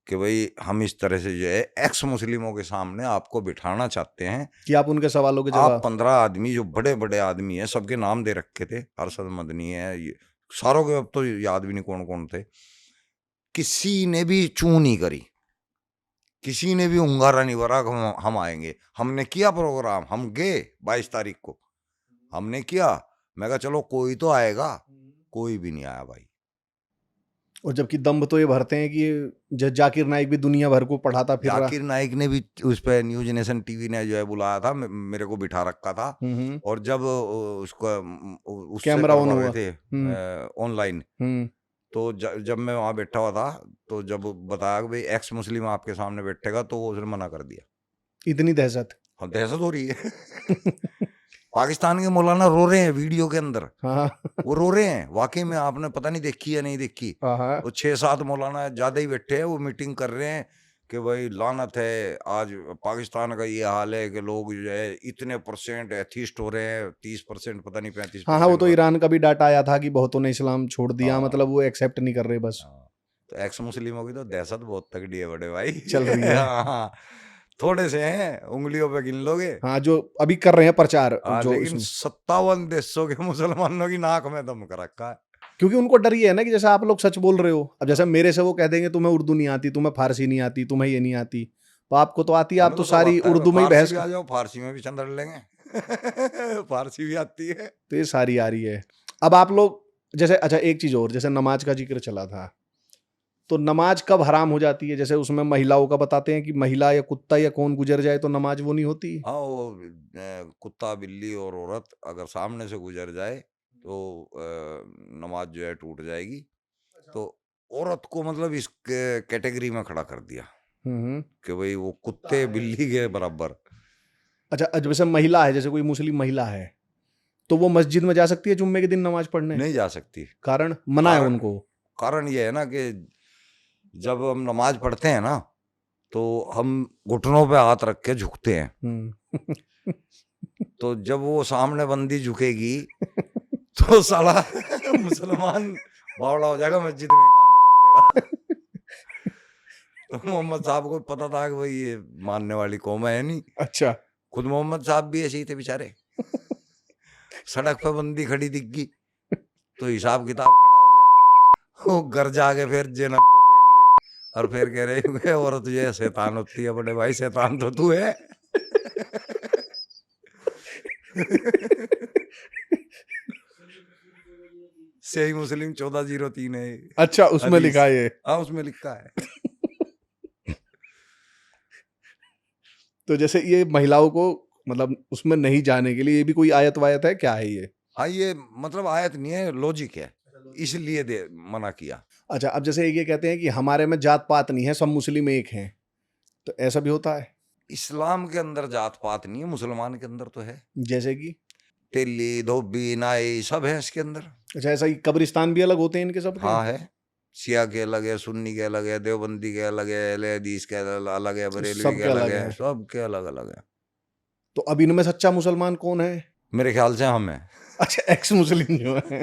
Speaker 1: कि भाई हम इस तरह से जो है एक्स मुस्लिमों के सामने आपको बिठाना चाहते हैं
Speaker 2: कि आप उनके सवालों के
Speaker 1: आप
Speaker 2: जवाब।
Speaker 1: 15 आदमी जो बड़े बड़े आदमी हैं, सबके नाम दे रखे थे, अरशद मदनी है, ये सारों के अब तो याद भी नहीं कौन कौन थे। किसी ने भी चू नहीं करी, किसी ने भी उंगारा नहीं भरा कि हम आएंगे। हमने किया प्रोग्राम, हम गए 22 तारीख को हमने किया। मैं कहा चलो कोई तो आएगा, कोई भी नहीं आया भाई।
Speaker 2: और जबकि दम्भ तो ये भरते हैं कि जाकिर नाइक भी दुनिया भर को पढ़ाता फिर रहा।
Speaker 1: जाकिर नाइक ने भी उस पे न्यूज नेशन टीवी ने जो है बुलाया था, मेरे को बिठा रखा था। और जब उसको उससे
Speaker 2: कैमरा ऑन
Speaker 1: करवा
Speaker 2: हुआ
Speaker 1: रहे थे ऑनलाइन, तो जब मैं वहां बैठा हुआ था, तो जब बताया कि भाई एक्स मुस्लिम आपके सामने बैठेगा, तो वो उसने मना कर दिया।
Speaker 2: इतनी दहशत।
Speaker 1: हाँ, दहशत हो रही है। पाकिस्तान के मौलाना रो रहे हैं वीडियो के अंदर,
Speaker 2: हाँ
Speaker 1: वो रो रहे हैं वाकई में। आपने पता नहीं देखी या नहीं देखी,
Speaker 2: हाँ,
Speaker 1: वो 6-7 मौलाना ज्यादा ही बैठे हैं, वो मीटिंग कर रहे हैं कि भाई लानत है, आज पाकिस्तान का ये हाल है कि लोग जो है इतने % एथिस्ट हो रहे हैं, 30% पता नहीं 35%।
Speaker 2: हाँ हाँ, वो तो ईरान का भी डाटा आया था कि बहुतों ने इस्लाम छोड़ दिया,
Speaker 1: हाँ,
Speaker 2: मतलब वो एक्सेप्ट नहीं कर रहे बस।
Speaker 1: तो एक्स मुस्लिमों की तो दहशत बहुत तगड़ी है बड़े भाई,
Speaker 2: चल रही है।
Speaker 1: हाँ, थोड़े से हैं, उंगलियों पे गिन लोगे।
Speaker 2: हाँ, जो अभी कर रहे हैं प्रचार जो
Speaker 1: लेकिन 57 देशों के मुसलमानों की नाक में दम कर रखा है।
Speaker 2: क्योंकि उनको डर ये है ना कि जैसे आप लोग सच बोल रहे हो, अब जैसे मेरे से वो कह देंगे तुम्हें उर्दू नहीं आती, तुम्हें फारसी नहीं आती, तुम्हें ये नहीं आती, तो आपको तो आती है, आप तो सारी उर्दू में ही बहस।
Speaker 1: आ जाओ, फारसी में भी चंद्र लेंगे। फारसी भी आती है,
Speaker 2: तो ये सारी आ रही है। अब आप लोग जैसे, अच्छा एक चीज और, जैसे नमाज का जिक्र चला था, तो नमाज कब हराम हो जाती है? जैसे उसमें महिलाओं का बताते हैं कि महिला या कुत्ता या कौन गुजर जाए तो नमाज वो नहीं होती।
Speaker 1: हाँ, वो कुत्ता बिल्ली और औरत अगर सामने से गुजर जाए तो नमाज जो है टूट जाएगी। तो औरत को मतलब इस कैटेगरी में खड़ा कर दिया कि भाई वो कुत्ते बिल्ली के बराबर।
Speaker 2: अच्छा, जैसे महिला है, जैसे कोई मुस्लिम महिला है, तो वो मस्जिद में जा सकती है जुम्मे के दिन नमाज पढ़ने?
Speaker 1: नहीं जा सकती।
Speaker 2: कारण मना है उनको?
Speaker 1: कारण ये है ना कि जब हम नमाज पढ़ते हैं ना, तो हम घुटनों पे हाथ रख के झुकते हैं। तो जब वो सामने बंदी झुकेगी तो साला मुसलमान बावड़ा हो जाएगा, मस्जिद में कांड कर देगा। तो मोहम्मद साहब को पता था कि भाई ये मानने वाली कौम है नहीं।
Speaker 2: अच्छा,
Speaker 1: खुद मोहम्मद साहब भी ऐसे ही थे बेचारे। सड़क पे बंदी खड़ी दिख गई तो हिसाब किताब खड़ा हो गया। वो घर जाके फिर जनाब को पहन रहे और फिर कह रहे औरत तुझे शैतान होती है। बड़े भाई शैतान तो तू है। सही मुस्लिम 1403 है।
Speaker 2: अच्छा, उसमें लिखा है ये?
Speaker 1: हाँ, उसमें लिखा है।
Speaker 2: तो जैसे ये महिलाओं को मतलब उसमें नहीं जाने के लिए ये भी कोई आयत वायत है, क्या है ये?
Speaker 1: हाँ, ये मतलब आयत नहीं है, लॉजिक है, इसलिए मना किया।
Speaker 2: अच्छा, अब जैसे ये कहते हैं कि हमारे में जात पात नहीं है, सब मुस्लिम एक हैं, तो ऐसा भी होता है?
Speaker 1: इस्लाम के अंदर जात पात नहीं है, मुसलमान के अंदर तो है।
Speaker 2: जैसे कि
Speaker 1: तेली धोबी नाई सब है इसके अंदर।
Speaker 2: अच्छा, ऐसा ही कब्रिस्तान भी अलग होते हैं इनके सब के?
Speaker 1: हाँ है, शिया के अलग है, सुन्नी के अलग है, देवबंदी के अलग है, अहले हदीस के अलग है, बरेलवी के अलग है, सब के अलग अलग है।
Speaker 2: तो अब इनमें सच्चा मुसलमान कौन है?
Speaker 1: मेरे ख्याल से हम हैं।
Speaker 2: अच्छा, एक्स मुस्लिम जो है।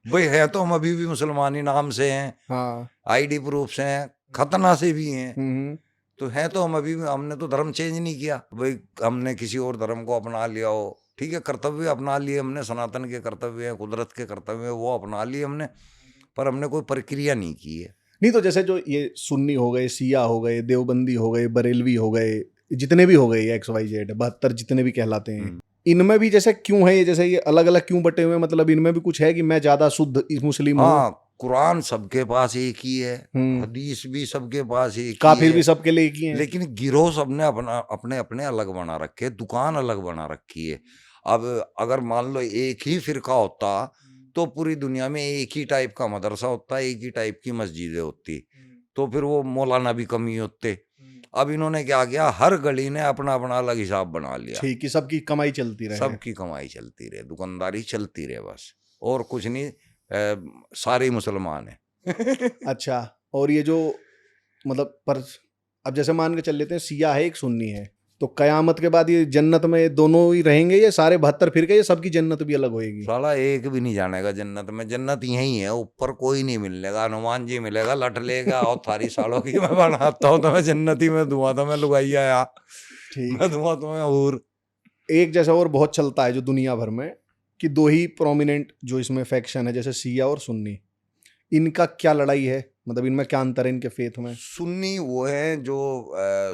Speaker 1: भाई है तो हम अभी भी मुसलमान ही नाम से हैं।
Speaker 2: हाँ,
Speaker 1: आईडी प्रूफ से हैं, खतना से भी हैं। तो है तो हम अभी, हमने तो धर्म चेंज नहीं किया भाई, हमने किसी और धर्म को अपना लिया हो, ठीक है, कर्तव्य अपना लिए हमने, सनातन के कर्तव्य है, कुदरत के कर्तव्य है, वो अपना लिए हमने। पर हमने कोई प्रक्रिया नहीं की है।
Speaker 2: नहीं तो जैसे जो ये सुन्नी हो गए, शिया हो गए, देवबंदी हो गए, बरेलवी हो गए, जितने भी हो गए XYZ 72 जितने भी कहलाते हैं, इनमें भी जैसे क्यों है ये, जैसे ये अलग अलग क्यों बटे हुए हैं? मतलब इनमें भी कुछ है कि मैं ज्यादा शुद्ध मुस्लिम हूँ?
Speaker 1: हाँ, कुरान सबके पास एक ही है,
Speaker 2: हम्म।
Speaker 1: हदीस भी सबके पास एक ही
Speaker 2: काफिर भी
Speaker 1: है,
Speaker 2: सबके लिए एक ही है।
Speaker 1: लेकिन गिरोह सबने अपना अपने अपने अलग बना रखे, दुकान अलग बना रखी है। अब अगर मान लो एक ही फिरका होता तो पूरी दुनिया में एक ही टाइप का मदरसा होता, एक ही टाइप की मस्जिदें होती, तो फिर वो मौलाना भी कम ही होते। अब इन्होंने क्या किया, हर गली ने अपना अपना अलग हिसाब बना लिया,
Speaker 2: ठीक, कि सबकी कमाई चलती रहे।
Speaker 1: सबकी कमाई चलती रहे, दुकानदारी चलती रहे, बस और कुछ नहीं। सारे मुसलमान हैं।
Speaker 2: अच्छा, और ये जो मतलब पर अब जैसे मान के चल लेते हैं शिया है एक सुन्नी है, तो कयामत के बाद ये जन्नत में ये दोनों ही रहेंगे, ये सारे 72 फिर के, ये सबकी जन्नत भी अलग होएगी?
Speaker 1: साला एक भी नहीं जानेगा जन्नत में, जन्नत यही है, ऊपर कोई नहीं मिलेगा, हनुमान जी मिलेगा, लट लेगा और थारी सालों की मैं बनाता हूँ तो मैं जन्नती में दूंगा, तो मैं लुगाइया या
Speaker 2: ठीक।
Speaker 1: मैं दूंगा तुम्हें। और
Speaker 2: एक जैसा और बहुत चलता है जो दुनिया भर में, कि दो ही प्रोमिनेंट जो इसमें फैक्शन है, जैसे शिया और सुन्नी, इनका क्या लड़ाई है? मतलब इनमें क्या अंतर है इनके फेथ में?
Speaker 1: सुन्नी वो है जो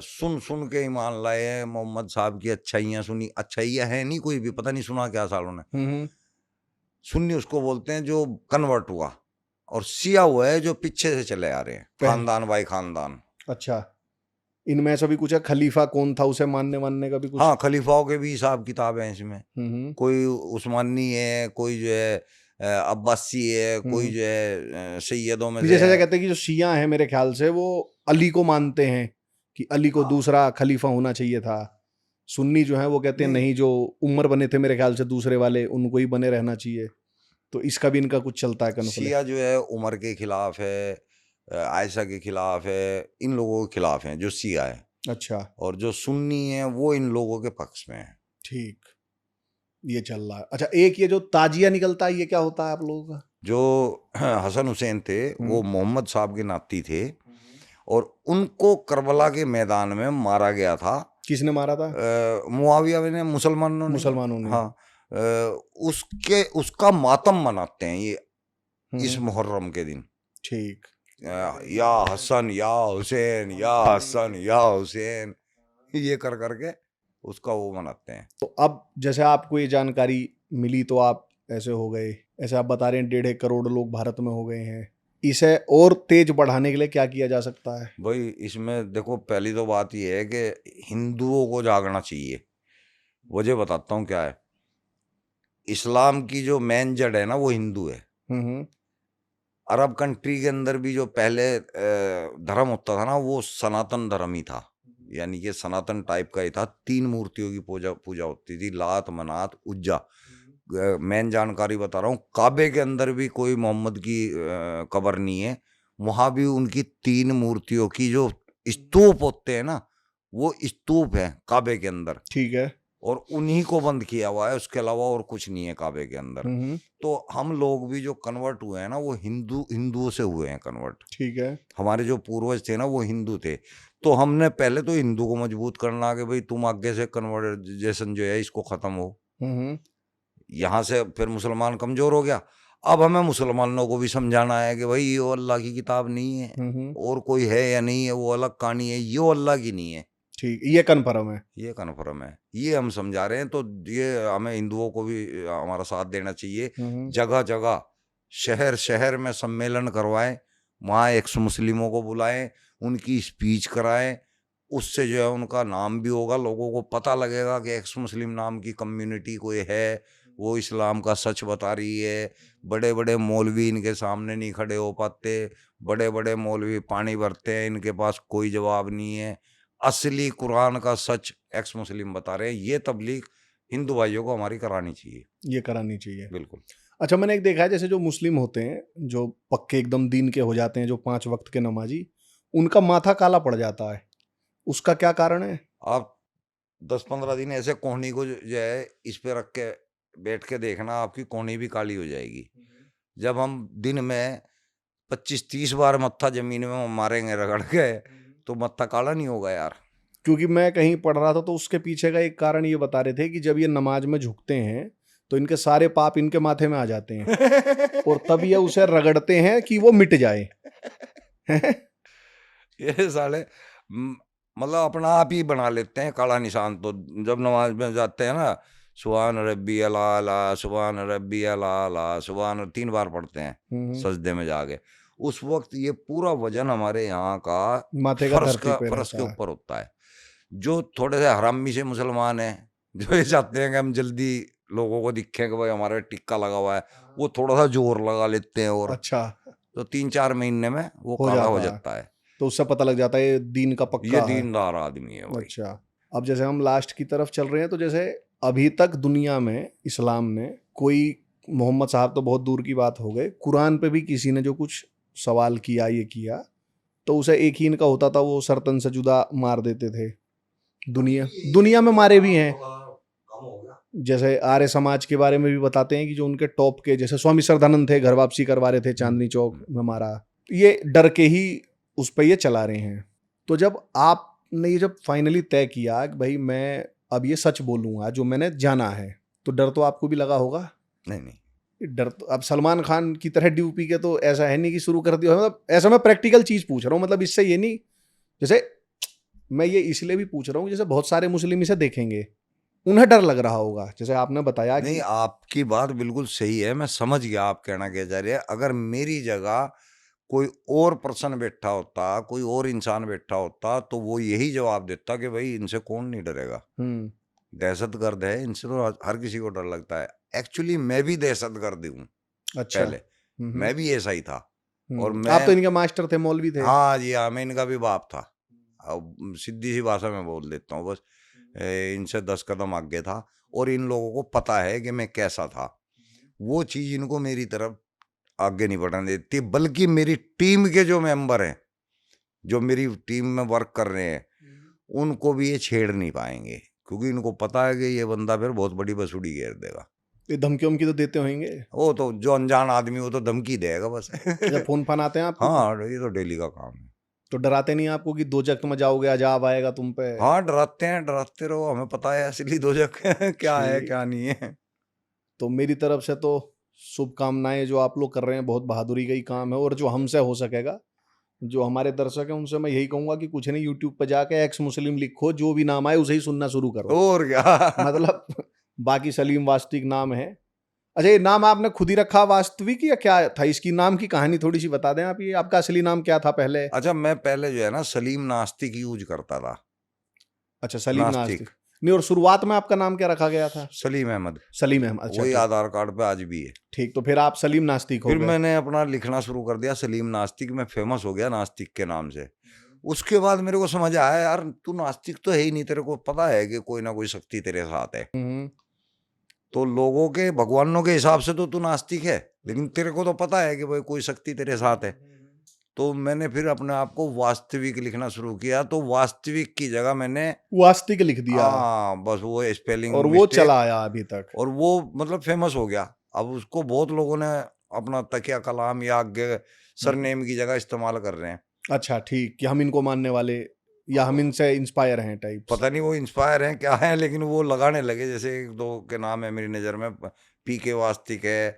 Speaker 1: सुन सुन के ईमान लाए हैं, मोहम्मद साहब की अच्छाइयाँ सुनी, अच्छाइयाँ है नहीं कोई भी, पता नहीं सुना क्या सालों ने। सुन्नी उसको बोलते हैं जो कन्वर्ट हुआ, और शिया हुआ है जो पीछे से चले आ रहे हैं, खानदान बाई खानदान।
Speaker 2: अच्छा, इनमें ऐसा भी कुछ है, खलीफा कौन था उसे मानने वानने का भी कुछ?
Speaker 1: हाँ, खलीफाओं के भी हिसाब किताब है इसमें। कोई उस्मानी है, कोई जो है अब्बासी है, कोई जो है सैयदों में से
Speaker 2: जैसे
Speaker 1: है।
Speaker 2: कहते हैं कि जो शिया है मेरे ख्याल से वो अली को मानते हैं कि अली को दूसरा खलीफा होना चाहिए था। सुन्नी जो है वो कहते हैं नहीं, जो उमर बने थे मेरे ख्याल से दूसरे वाले, उनको ही बने रहना चाहिए। तो इसका भी इनका कुछ चलता है कन्फ्लिक्ट।
Speaker 1: शिया जो है उमर के खिलाफ है, आयशा के खिलाफ है, इन लोगों के खिलाफ है जो शिया है।
Speaker 2: अच्छा,
Speaker 1: और जो सुन्नी है वो इन लोगों के पक्ष में है।
Speaker 2: ठीक, ये चल रहा है। अच्छा, एक ये जो ताजिया निकलता है, ये क्या होता है आप लोगों का?
Speaker 1: जो हसन हुसैन थे वो मोहम्मद साहब के नाती थे, और उनको करबला के मैदान में मारा गया था।
Speaker 2: किसने मारा था?
Speaker 1: मुआविया ने, मुसलमानों ने। हाँ, उसके उसका मातम मनाते हैं ये इस मुहर्रम के दिन।
Speaker 2: ठीक।
Speaker 1: या हसन या हुसैन, या हसन या हुसैन, ये कर करके उसका वो मनाते हैं।
Speaker 2: तो अब जैसे आपको ये जानकारी मिली तो आप ऐसे हो गए, ऐसे आप बता रहे हैं 1.5 करोड़ लोग भारत में हो गए हैं, इसे और तेज बढ़ाने के लिए क्या किया जा सकता है?
Speaker 1: भाई इसमें देखो, पहली तो बात ये है कि हिंदुओं को जागना चाहिए। वजह बताता हूँ क्या है। इस्लाम की जो मेन जड़ है ना वो हिंदू है। अरब कंट्री के अंदर भी जो पहले धर्म होता था ना वो सनातन धर्म ही था, यानी कि सनातन टाइप का ही था। 3 मूर्तियों की पूजा होती थी, लात, मनात, उज्जा। मेन जानकारी बता रहा हूँ, काबे के अंदर भी कोई मोहम्मद की कब्र नहीं है, वहां भी उनकी 3 मूर्तियों की जो स्तूप होते हैं ना, वो स्तूप है काबे के अंदर।
Speaker 2: ठीक है।
Speaker 1: और उन्हीं को बंद किया हुआ है, उसके अलावा और कुछ नहीं है काबे के अंदर। तो हम लोग भी जो कन्वर्ट हुए हैं ना वो हिंदुओं से हुए हैं कन्वर्ट।
Speaker 2: ठीक है।
Speaker 1: हमारे जो पूर्वज थे ना वो हिंदू थे, तो हमने पहले तो हिंदू को मजबूत करना कि भाई तुम आगे से कन्वर्जेशन जो है इसको खत्म हो। यहाँ से फिर मुसलमान कमजोर हो गया। अब हमें मुसलमानों को भी समझाना है कि भाई ये अल्लाह की किताब नहीं है, और कोई है या नहीं है वो अलग कहानी है, ये अल्लाह की नहीं है।
Speaker 2: ठीक, ये कन्फर्म है।
Speaker 1: ये कन्फर्म है, ये हम समझा रहे हैं। तो ये हमें हिंदुओं को भी हमारा साथ देना चाहिए। जगह जगह, शहर शहर में सम्मेलन करवाएं, वहाँ एक्स मुस्लिमों को बुलाएं, उनकी स्पीच कराएं। उससे जो है उनका नाम भी होगा, लोगों को पता लगेगा कि एक्स मुस्लिम नाम की कम्युनिटी कोई है, वो इस्लाम का सच बता रही है। बड़े बड़े मौलवी इनके सामने नहीं खड़े हो पाते, बड़े बड़े मौलवी पानी भरते हैं, इनके पास कोई जवाब नहीं है। असली कुरान का सच एक्स मुस्लिम बता रहे हैं। ये तबलीग हिंदू भाइयों को हमारी करानी चाहिए,
Speaker 2: ये करानी चाहिए,
Speaker 1: बिल्कुल।
Speaker 2: अच्छा, मैंने एक देखा है जैसे जो मुस्लिम होते हैं, जो पक्के एकदम दीन के हो जाते हैं, जो 5 वक्त के नमाजी, उनका माथा काला पड़ जाता है, उसका क्या कारण है?
Speaker 1: आप 10-15 दिन ऐसे कोहनी को जो है इस पे रख के बैठ के देखना, आपकी कोहनी भी काली हो जाएगी। जब हम दिन में 25-30 बार मत्था जमीन में मारेंगे रगड़ के, तो मत्था काला नहीं होगा यार।
Speaker 2: क्योंकि मैं कहीं पढ़ रहा था तो उसके पीछे का एक कारण ये बता रहे थे कि जब ये नमाज में झुकते हैं तो इनके सारे पाप इनके माथे में आ जाते हैं और तब ये उसे रगड़ते हैं कि वो मिट जाए।
Speaker 1: ये साले मतलब अपना आप ही बना लेते हैं काला निशान। तो जब नमाज में जाते हैं ना, सुभान रब्बी अला, सुभान रब्बी अला, सुभान 3 बार पढ़ते हैं सजदे में जाके, उस वक्त ये पूरा वजन हमारे यहाँ का
Speaker 2: माथे का धरती पे
Speaker 1: फर्श के
Speaker 2: रहता है।
Speaker 1: ऊपर होता है। जो थोड़े से हरामी से मुसलमान हैं, जो ये चाहते हैं कि हम जल्दी लोगों को दिखें कि भाई हमारा टिक्का लगा हुआ है, वो थोड़ा सा जोर लगा लेते हैं और
Speaker 2: अच्छा,
Speaker 1: तो 3-4 महीने में वो
Speaker 2: हो
Speaker 1: काला हो
Speaker 2: जाता है।
Speaker 1: जाता है।
Speaker 2: तो उससे पता लग जाता है ये दीन का
Speaker 1: ये
Speaker 2: पक्का है।
Speaker 1: दीनदार आदमी है भाई।
Speaker 2: अच्छा, अब जैसे हम लास्ट की तरफ चल रहे हैं, तो जैसे अभी तक दुनिया में इस्लाम ने कोई, मोहम्मद साहब तो बहुत दूर की बात हो गए, कुरान पे भी किसी ने जो कुछ सवाल किया, ये किया, तो उसे एक ही इनका होता था, वो सरतन से जुदा मार देते थे। दुनिया में मारे भी हैं। जैसे आर्य समाज के बारे में भी बताते हैं कि जो उनके टॉप के, जैसे स्वामी श्रद्धानंद थे, घर वापसी करवा रहे थे, चांदनी चौक में मारा। ये डर के ही उस पर ये चला रहे हैं। तो जब आपने ये जब फाइनली तय किया कि भाई मैं अब ये सच बोलूंगा जो मैंने जाना है, तो डर तो आपको भी लगा होगा?
Speaker 1: नहीं,
Speaker 2: डर तो अब सलमान खान की तरह ड्यूपी के तो ऐसा है नहीं कि शुरू कर दिया, मतलब ऐसा मैं प्रैक्टिकल चीज पूछ रहा हूँ, मतलब इससे ये नहीं, जैसे मैं ये इसलिए भी पूछ रहा हूँ, जैसे बहुत सारे मुस्लिम इसे देखेंगे, उन्हें डर लग रहा होगा, जैसे आपने बताया
Speaker 1: नहीं,
Speaker 2: कि
Speaker 1: आपकी बात बिल्कुल सही है, मैं समझ गया आप कहना क्या चाह रहे हैं। अगर मेरी जगह कोई और पर्सन बैठा होता, कोई और इंसान बैठा होता, तो वो यही जवाब देता कि भाई इनसे कौन नहीं डरेगा, दहशतगर्द है, इनसे तो हर किसी को डर लगता है। एक्चुअली मैं भी दहशतगर्द हूँ।
Speaker 2: अच्छा,
Speaker 1: पहले मैं भी ऐसा ही था। और मैं,
Speaker 2: आप तो इनके मास्टर थे, मौलवी थे।
Speaker 1: हाँ जी हाँ, मैं इनका भी बाप था। अब सीधी सी भाषा में बोल देता हूँ, बस इनसे 10 कदम आगे था और इन लोगों को पता है कि मैं कैसा था। वो चीज़ इनको मेरी तरफ आगे नहीं बढ़ने देती, बल्कि मेरी टीम के जो मेंबर हैं, जो मेरी टीम में वर्क कर रहे हैं, उनको भी ये छेड़ नहीं पाएंगे, क्योंकि इनको पता है कि ये बंदा फिर बहुत बड़ी बसूड़ी घेर देगा।
Speaker 2: ये धमकी उमकी तो देते होंगे?
Speaker 1: वो तो जो अनजान आदमी वो तो धमकी देगा बस।
Speaker 2: जब फोन फान आते हैं आपको?
Speaker 1: हाँ, ये तो डेली का काम है।
Speaker 2: तो डराते नहीं आपको कि दोजख में जाओगे, अजाब आएगा तुम पे?
Speaker 1: हाँ, डराते हैं, डराते रहो, हमें पता है असली दोजख क्या है क्या नहीं है।
Speaker 2: तो मेरी तरफ से तो शुभकामनाएं, जो आप लोग कर रहे हैं बहुत बहादुरी का ही काम है, और जो हमसे हो सकेगा, जो हमारे दर्शक हैं उनसे मैं यही कहूंगा कि कुछ नहीं, यूट्यूब पर जाके एक्स मुस्लिम लिखो, जो भी नाम आए उसे ही सुनना शुरू करो।
Speaker 1: और क्या।
Speaker 2: मतलब बाकी सलीम वास्तविक नाम है। अच्छा, ये नाम आपने खुद ही रखा वास्तविक, या क्या था इसकी नाम की कहानी थोड़ी सी बता दें आप, ये आपका असली नाम क्या था पहले?
Speaker 1: अच्छा, मैं पहले जो है ना सलीम नास्तिक यूज करता था।
Speaker 2: अच्छा, सलीम
Speaker 1: नास्तिक।
Speaker 2: नास्तिक। नहीं, और शुरुआत में आपका नाम क्या रखा गया था?
Speaker 1: सलीम अहमद।
Speaker 2: सलीम अहमद। अच्छा,
Speaker 1: वही
Speaker 2: ठीक।
Speaker 1: आधार कार्ड पे आज भी है।
Speaker 2: ठीक, तो फिर आप सलीम नास्तिक हो
Speaker 1: फिर
Speaker 2: गए।
Speaker 1: मैंने अपना लिखना शुरू कर दिया सलीम नास्तिक, मैं फेमस हो गया नास्तिक के नाम से। उसके बाद मेरे को समझ आया, यार तू नास्तिक तो है ही नहीं, तेरे को पता है कि कोई ना कोई शक्ति तेरे साथ है। तो लोगों के भगवानों के हिसाब से तो तू नास्तिक है, लेकिन तेरे को तो पता है कि भाई कोई शक्ति तेरे साथ है। तो मैंने फिर अपने आप को वास्तविक लिखना शुरू किया, तो वास्तविक की जगह मैंने
Speaker 2: वास्तविक लिख दिया।
Speaker 1: हाँ, बस वो स्पेलिंग
Speaker 2: और वो चला आया अभी तक,
Speaker 1: और वो मतलब फेमस हो गया। अब उसको बहुत लोगों ने अपना तकिया कलाम या आगे सरनेम की जगह इस्तेमाल कर रहे हैं। अच्छा,
Speaker 2: ठीक, कि हम इनको मानने वाले या हम इनसे इंस्पायर हैं टाइप।
Speaker 1: पता नहीं वो इंस्पायर हैं क्या है, लेकिन वो लगाने लगे। जैसे 1-2 के नाम है मेरी नज़र में, पीके वास्तिक है,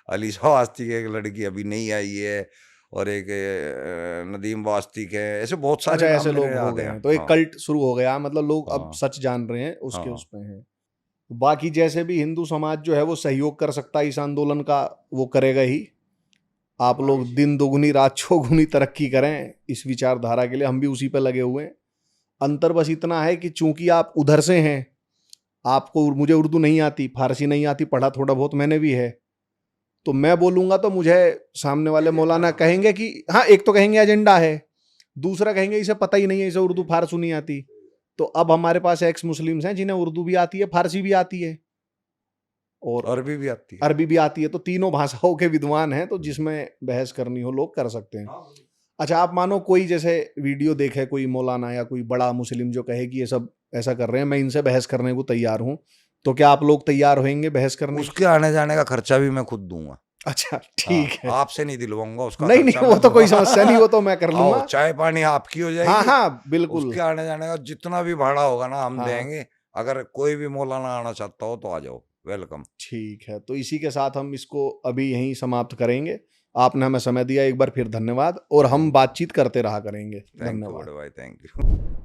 Speaker 1: अलीशा वास्तिक है, एक लड़की अभी नहीं आई है, और एक नदीम वास्तिक है, ऐसे बहुत सारे
Speaker 2: अच्छा,
Speaker 1: नाम
Speaker 2: ऐसे लोग
Speaker 1: मेरे
Speaker 2: हो
Speaker 1: याद
Speaker 2: गए
Speaker 1: हैं।
Speaker 2: हैं, तो एक
Speaker 1: हाँ।
Speaker 2: कल्ट शुरू हो गया, मतलब लोग अब
Speaker 1: हाँ।
Speaker 2: सच जान रहे हैं उसके
Speaker 1: हाँ।
Speaker 2: उस पे हैं। बाकी जैसे भी हिंदू समाज जो है वो सहयोग कर सकता है इस आंदोलन का, वो करेगा ही। आप लोग दिन दोगुनी रात चौगुनी तरक्की करें इस विचारधारा के लिए, हम भी उसी पे लगे हुए हैं। अंतर बस इतना है कि चूंकि आप उधर से हैं, आपको, मुझे उर्दू नहीं आती, फारसी नहीं आती, पढ़ा थोड़ा बहुत मैंने भी है, तो मैं बोलूंगा तो मुझे सामने वाले मौलाना कहेंगे कि हाँ, एक तो कहेंगे एजेंडा है, दूसरा कहेंगे इसे पता ही नहीं है, इसे उर्दू फारसी नहीं आती। तो अब हमारे पास एक्स मुस्लिम्स हैं जिन्हें उर्दू भी आती है, फारसी भी आती है, और
Speaker 1: अरबी भी आती है।
Speaker 2: अरबी भी आती है, तो तीनों भाषाओं के विद्वान हैं, तो जिसमें बहस करनी हो लोग कर सकते हैं। अच्छा, आप मानो कोई जैसे वीडियो देखे कोई मौलाना या कोई बड़ा मुस्लिम जो कहे कि ये सब ऐसा कर रहे हैं, मैं इनसे बहस करने को तैयार हूं, तो क्या आप लोग तैयार होंगे बहस करने?
Speaker 1: उसके आने जाने का खर्चा भी मैं खुद दूंगा।
Speaker 2: अच्छा, ठीक है।
Speaker 1: आपसे नहीं दिलवाऊंगा उसका।
Speaker 2: नहीं नहीं, वो तो कोई समस्या नहीं, वो तो मैं कर लूंगा।
Speaker 1: चाय पानी आपकी हो जाएगी।
Speaker 2: हाँ हाँ, बिल्कुल।
Speaker 1: उसके आने जाने का जितना भी भाड़ा होगा ना हम
Speaker 2: हाँ।
Speaker 1: देंगे। अगर कोई भी मौलाना आना चाहता हो तो आ जाओ। वेलकम।
Speaker 2: ठीक है, तो इसी के साथ हम इसको अभी यहीं समाप्त करेंगे। आपने हमें समय दिया, एक बार फिर धन्यवाद, और हम बातचीत करते रहा करेंगे।
Speaker 1: थैंक यू
Speaker 2: धन्यवाद।
Speaker 1: बड़े भाई, थैंक यू।